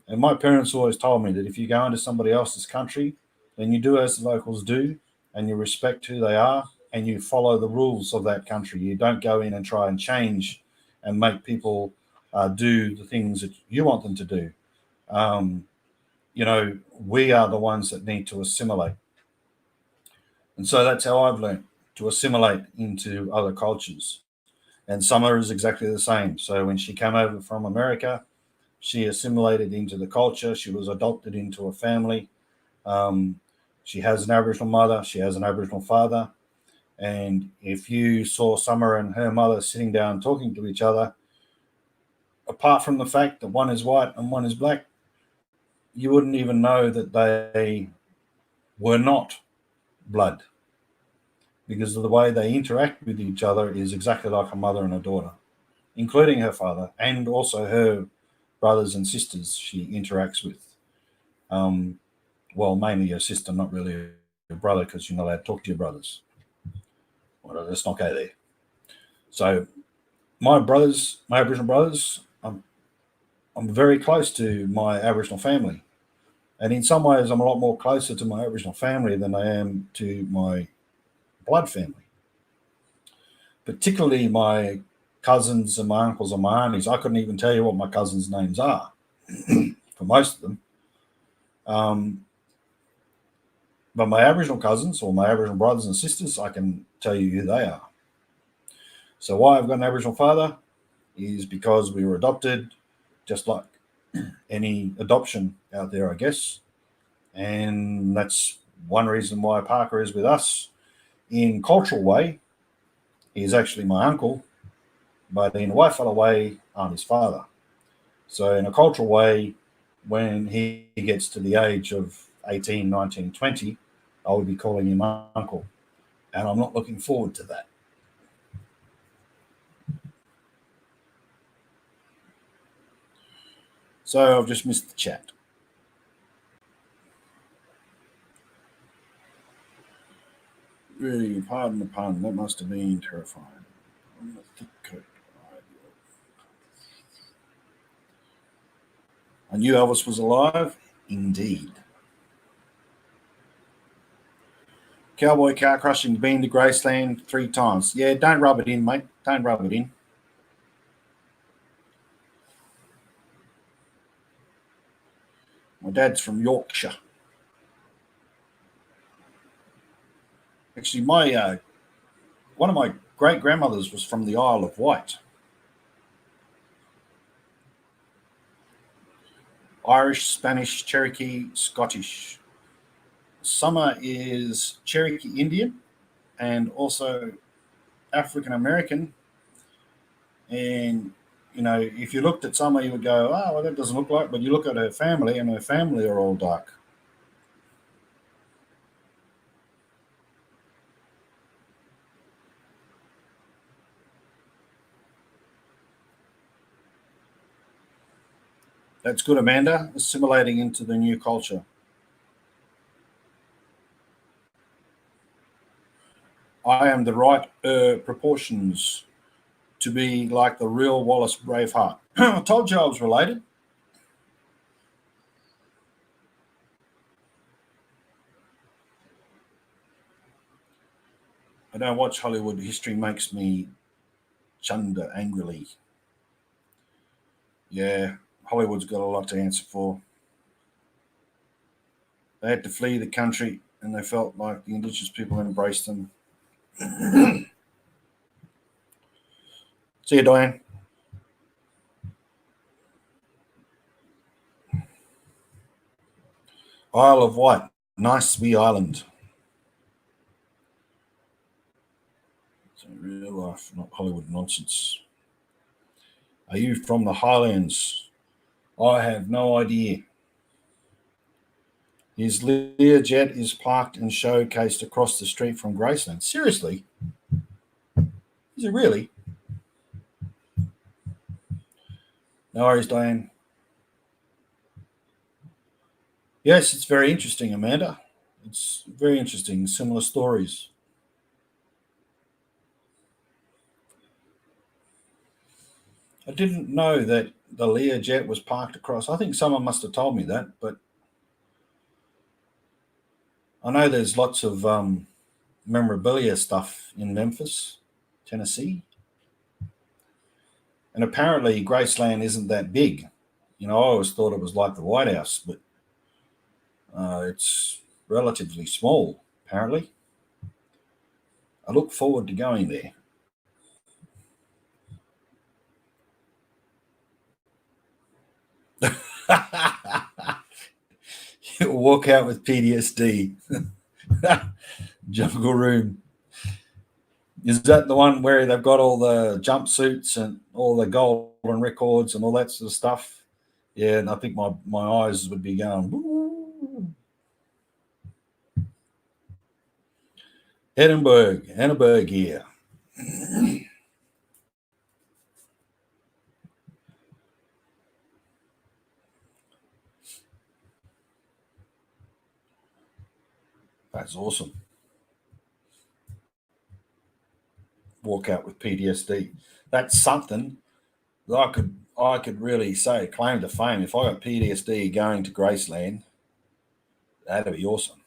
And my parents always told me that if you go into somebody else's country, then you do as the locals do, and you respect who they are, and you follow the rules of that country. You don't go in and try and change and make people do the things that you want them to do. Um, we are the ones that need to assimilate. And so that's how I've learned to assimilate into other cultures. And Summer is exactly the same. So when she came over from America, she assimilated into the culture. She was adopted into a family. Um, she has an Aboriginal mother. She has an Aboriginal father. And if you saw Summer and her mother sitting down talking to each other, apart from the fact that one is white and one is black, you wouldn't even know that they were not blood, because of the way they interact with each other is exactly like a mother and a daughter, including her father and also her brothers and sisters she interacts with. Um, well, mainly her sister, not really her brother, because you're not allowed to talk to your brothers. Well, let's not go there. So my brothers, my Aboriginal brothers, I'm very close to my Aboriginal family. And in some ways, I'm a lot more closer to my Aboriginal family than I am to my blood family. Particularly my cousins and my uncles and my aunties. I couldn't even tell you what my cousins' names are for most of them. But my Aboriginal cousins or my Aboriginal brothers and sisters, I can tell you who they are. So why I've got an Aboriginal father is because we were adopted, just like any adoption out there, I guess. And that's one reason why Parker is with us. In cultural way, he's actually my uncle, but in a white fella way, I'm his father. So in a cultural way, when he gets to the age of 18, 19, 20, I would be calling him uncle. And I'm not looking forward to that. So I've just missed the chat. Really, pardon the pun, that must have been terrifying. On the thick coat. I knew Elvis was alive. Indeed. Cowboy car crushing, been to Graceland 3 times. Yeah, don't rub it in, mate. Don't rub it in. My dad's from Yorkshire. Actually, my one of my great grandmothers was from the Isle of Wight. Irish, Spanish, Cherokee, Scottish. Summer is Cherokee Indian and also African American. And, if you looked at Summer, you would go, oh, well, that doesn't look like, but you look at her family, and her family are all dark. That's good, Amanda, assimilating into the new culture. I am the right proportions to be like the real Wallace Braveheart. I told you I was related. I don't watch Hollywood. History makes me chunder angrily. Yeah, Hollywood's got a lot to answer for. They had to flee the country, and they felt like the Indigenous people embraced them. See you, Diane. Isle of Wight, nice wee island. So real life, not Hollywood nonsense. Are you from the Highlands? I have no idea. His Learjet is parked and showcased across the street from Graceland. Seriously? Is it really? No worries, Diane. Yes, it's very interesting, Amanda. It's very interesting. Similar stories. I didn't know that the Learjet was parked across. I think someone must have told me that, but I know there's lots of memorabilia stuff in Memphis, Tennessee. And apparently Graceland isn't that big. I always thought it was like the White House, but it's relatively small, apparently. I look forward to going there. Walk out with PTSD. Jungle Room. Is that the one where they've got all the jumpsuits and all the golden records and all that sort of stuff? Yeah, and I think my eyes would be going, woo. Edinburgh here. That's awesome. Walk out with PTSD. That's something that I could really say claim to fame. If I got PTSD going to Graceland, that'd be awesome.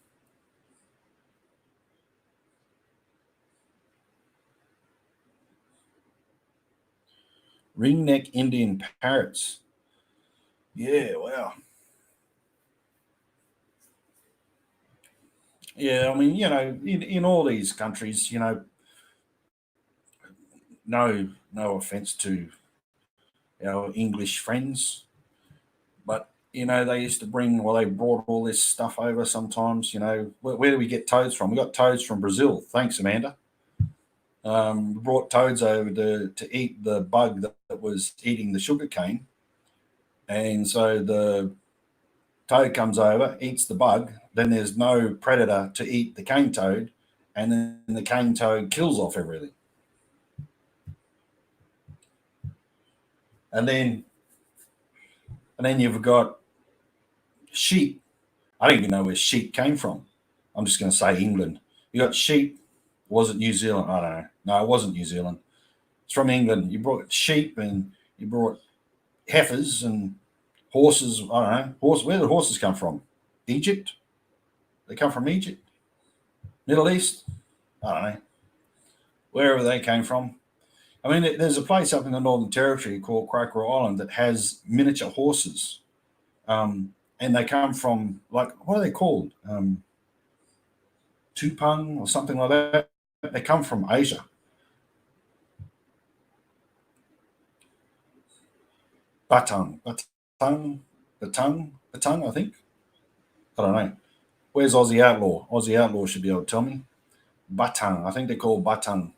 Ringneck Indian parrots. Yeah, wow. Yeah, I mean, in all these countries, no offense to our English friends, but they used to they brought all this stuff over sometimes. Where do we get toads from? We got toads from Brazil. Thanks, Amanda. We brought toads over to eat the bug that was eating the sugar cane, and so the toad comes over, eats the bug. Then there's no predator to eat the cane toad, and then the cane toad kills off everything. And then you've got sheep. I don't even know where sheep came from. I'm just going to say England. You got sheep. Was it New Zealand? I don't know. No, it wasn't New Zealand. It's from England. You brought sheep and you brought heifers and horses. I don't know. Where did horses come from? Egypt? They come from Egypt? Middle East? I don't know. Wherever they came from. I mean, there's a place up in the Northern Territory called Croker Island that has miniature horses. And they come from, like, what are they called? Tupang or something like that. They come from Asia. Batang, I think. I don't know. Where's Aussie Outlaw? Aussie Outlaw should be able to tell me. Batang, I think they're called Batang,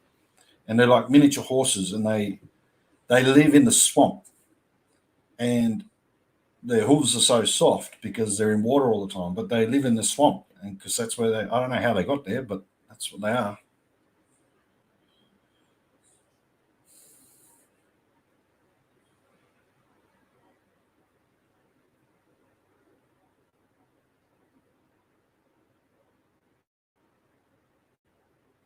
and they're like miniature horses, and they live in the swamp, and their hooves are so soft because they're in water all the time. But they live in the swamp, and because that's where they. I don't know how they got there, but that's what they are.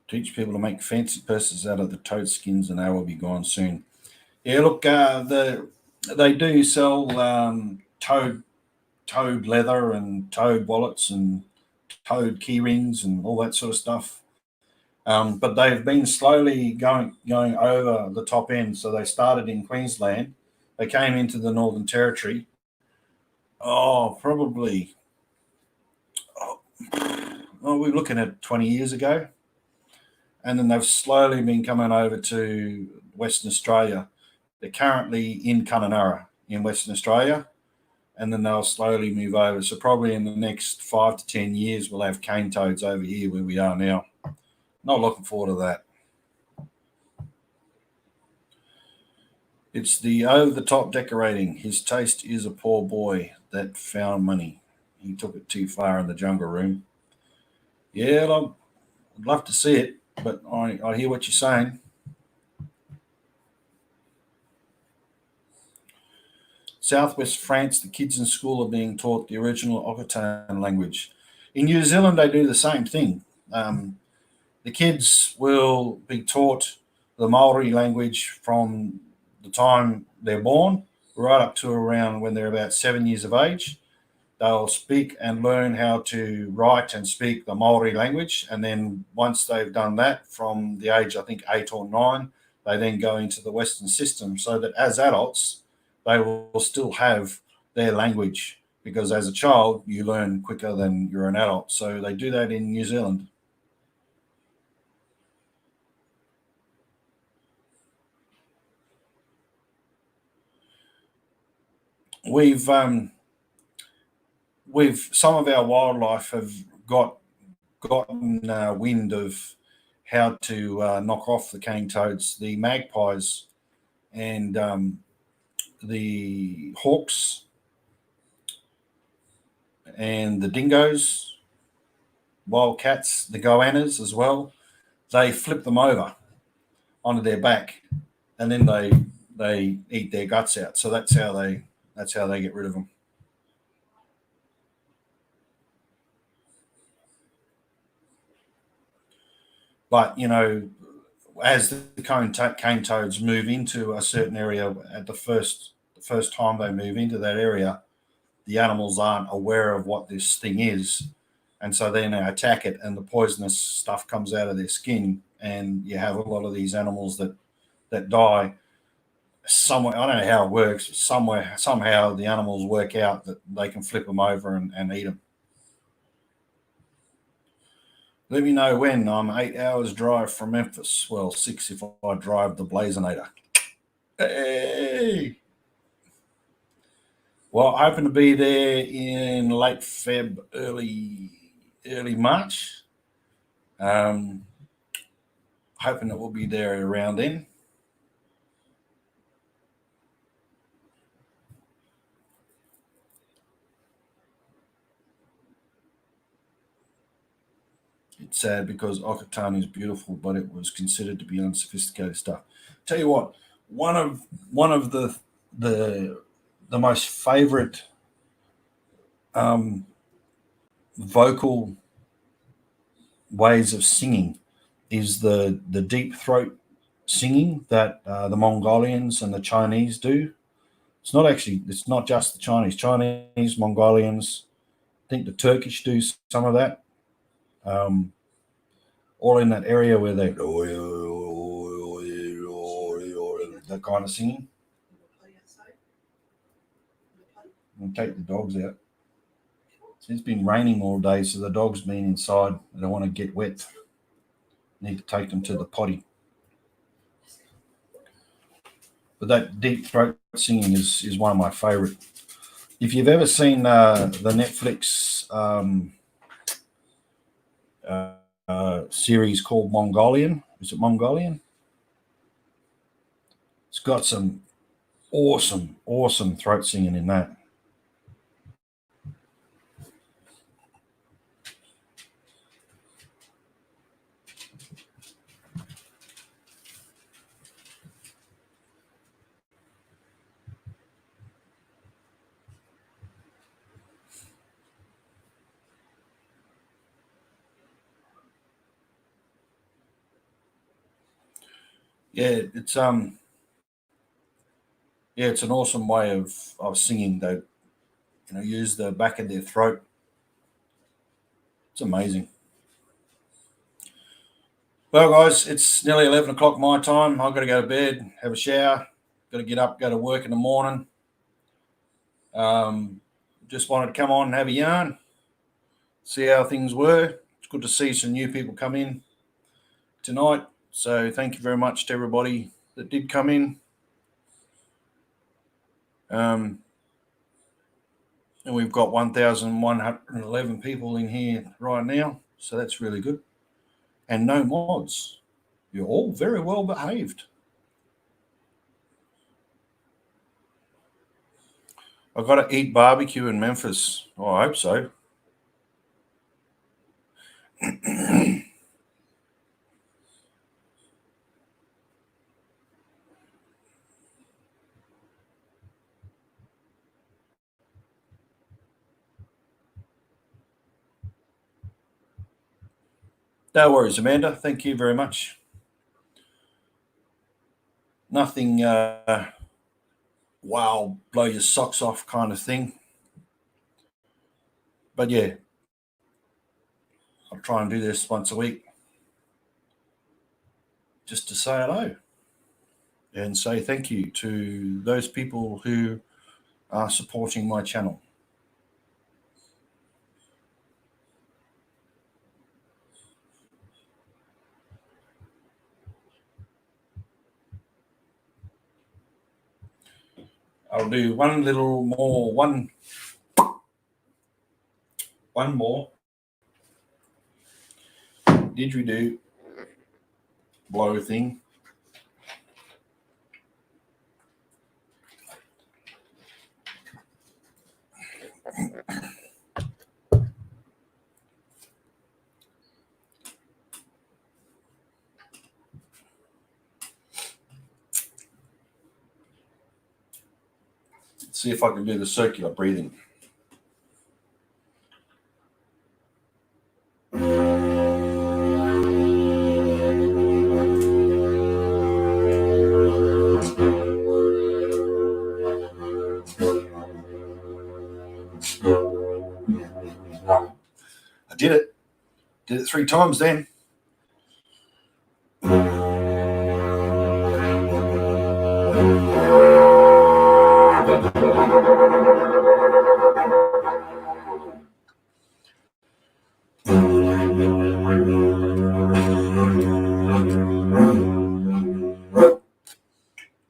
Teach people to make fancy purses out of the toad skins, and they will be gone soon. Yeah, look, they do sell toad leather and toad wallets and toad key rings and all that sort of stuff. But they've been slowly going over the top end. So they started in Queensland. They came into the Northern Territory. Oh, probably. Oh, we're looking at 20 years ago. And then they've slowly been coming over to Western Australia. They're currently in Kununurra in Western Australia, and then they'll slowly move over. So probably in the next 5 to 10 years, we'll have cane toads over here where we are now. Not looking forward to that. It's the over-the-top decorating. His taste is a poor boy that found money. He took it too far in the jungle room. Yeah, I'd love to see it, but I hear what you're saying. Southwest France, the kids in school are being taught the original Occitan language. In New Zealand, they do the same thing. The kids will be taught the Maori language from the time they're born right up to around when they're about 7 years of age. they'll speak and learn how to write and speak the Maori language. And then once they've done that from the age, I think, 8 or 9, they then go into the Western system, so that as adults, they will still have their language, because as a child, you learn quicker than you're an adult. So they do that in New Zealand. We've some of our wildlife have gotten wind of how to knock off the cane toads. The magpies and the hawks and the dingoes, wild cats, the goannas as well. They flip them over onto their back, and then they eat their guts out. So that's how they get rid of them. But as the cane toads move into a certain area at the first time they move into that area, the animals aren't aware of what this thing is, and so then they attack it, and the poisonous stuff comes out of their skin, and you have a lot of these animals that die. Somewhere, I don't know how it works, but somehow the animals work out that they can flip them over and eat them. Let me know when. I'm 8 hours drive from Memphis. Well, 6 if I drive the Blazinator. Hey! Well, I happen to be there in late Feb, early March. Hoping that we'll be there around then. It's sad because Okatani is beautiful, but it was considered to be unsophisticated stuff. Tell you what, one of the most favourite vocal ways of singing is the deep throat singing that the Mongolians and the Chinese do. It's not just the Chinese, Mongolians. I think the Turkish do some of that. All in that area where they that kind of singing. And take the dogs out. It's been raining all day, so the dog's been inside. They don't want to get wet. Need to take them to the potty. But that deep throat singing is one of my favourite. If you've ever seen the Netflix series called Mongolian, is it Mongolian? It's got some awesome throat singing in that. Yeah, it's an awesome way of singing. They use the back of their throat. It's amazing. Well, guys, it's nearly 11 o'clock my time. I've got to go to bed, have a shower, got to get up, go to work in the morning. Just wanted to come on and have a yarn, see how things were. It's good to see some new people come in tonight. So thank you very much to everybody that did come in. And we've got 1,111 people in here right now. So that's really good. And no mods. You're all very well behaved. I've got to eat barbecue in Memphis. Oh, I hope so. No worries, Amanda. Thank you very much. Nothing wow, blow your socks off kind of thing. But yeah, I'll try and do this once a week just to say hello and say thank you to those people who are supporting my channel. I'll do one more didgeridoo blow thing. See if I can do the circular breathing. I did it. Did it 3 times then.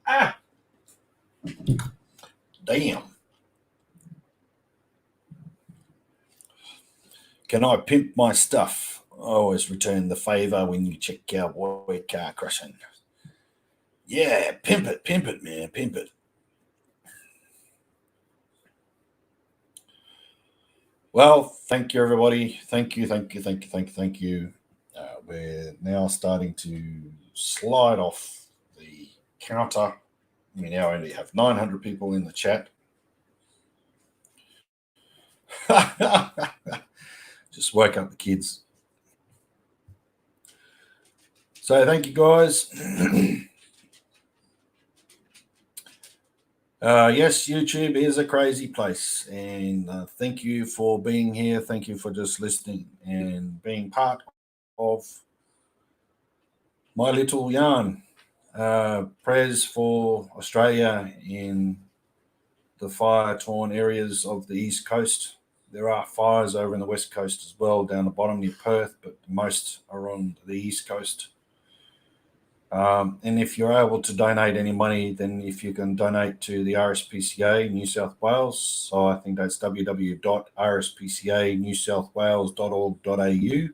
Ah! Damn. Can I pimp my stuff? I always return the favor when you check out White Car Crushing. Yeah, pimp it, man, pimp it. Well, thank you, everybody. Thank you. We're now starting to slide off the counter. We now only have 900 people in the chat. Just woke up the kids. So thank you, guys. Yes, YouTube is a crazy place, and thank you for being here. Thank you for just listening and being part of my little yarn. Prayers for Australia in the fire-torn areas of the East Coast. There are fires over in the West Coast as well, down the bottom near Perth, but most are on the East Coast. And if you're able to donate any money, then if you can donate to the RSPCA New South Wales, so I think that's www.rspcanewsouthwales.org.au.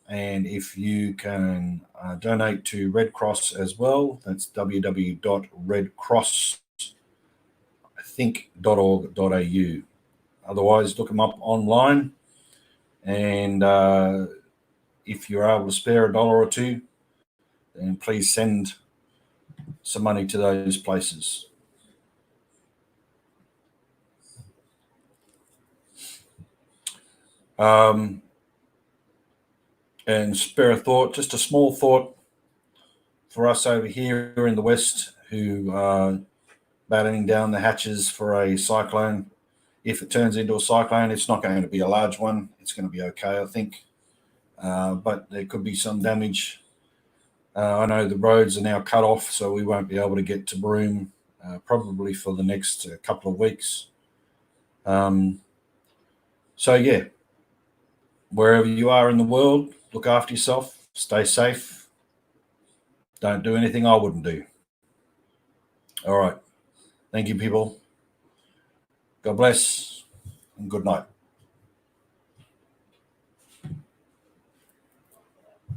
And if you can donate to Red Cross as well, that's www.redcross.org.au. Otherwise, look them up online. And if you're able to spare $1 or $2, then please send some money to those places. And spare a thought, just a small thought for us over here in the West who are battening down the hatches for a cyclone. If it turns into a cyclone, it's not going to be a large one. It's going to be okay, I think. But there could be some damage. I know the roads are now cut off, so we won't be able to get to Broome probably for the next couple of weeks. So, yeah, wherever you are in the world, look after yourself, stay safe. Don't do anything I wouldn't do. All right. Thank you, people. God bless and good night.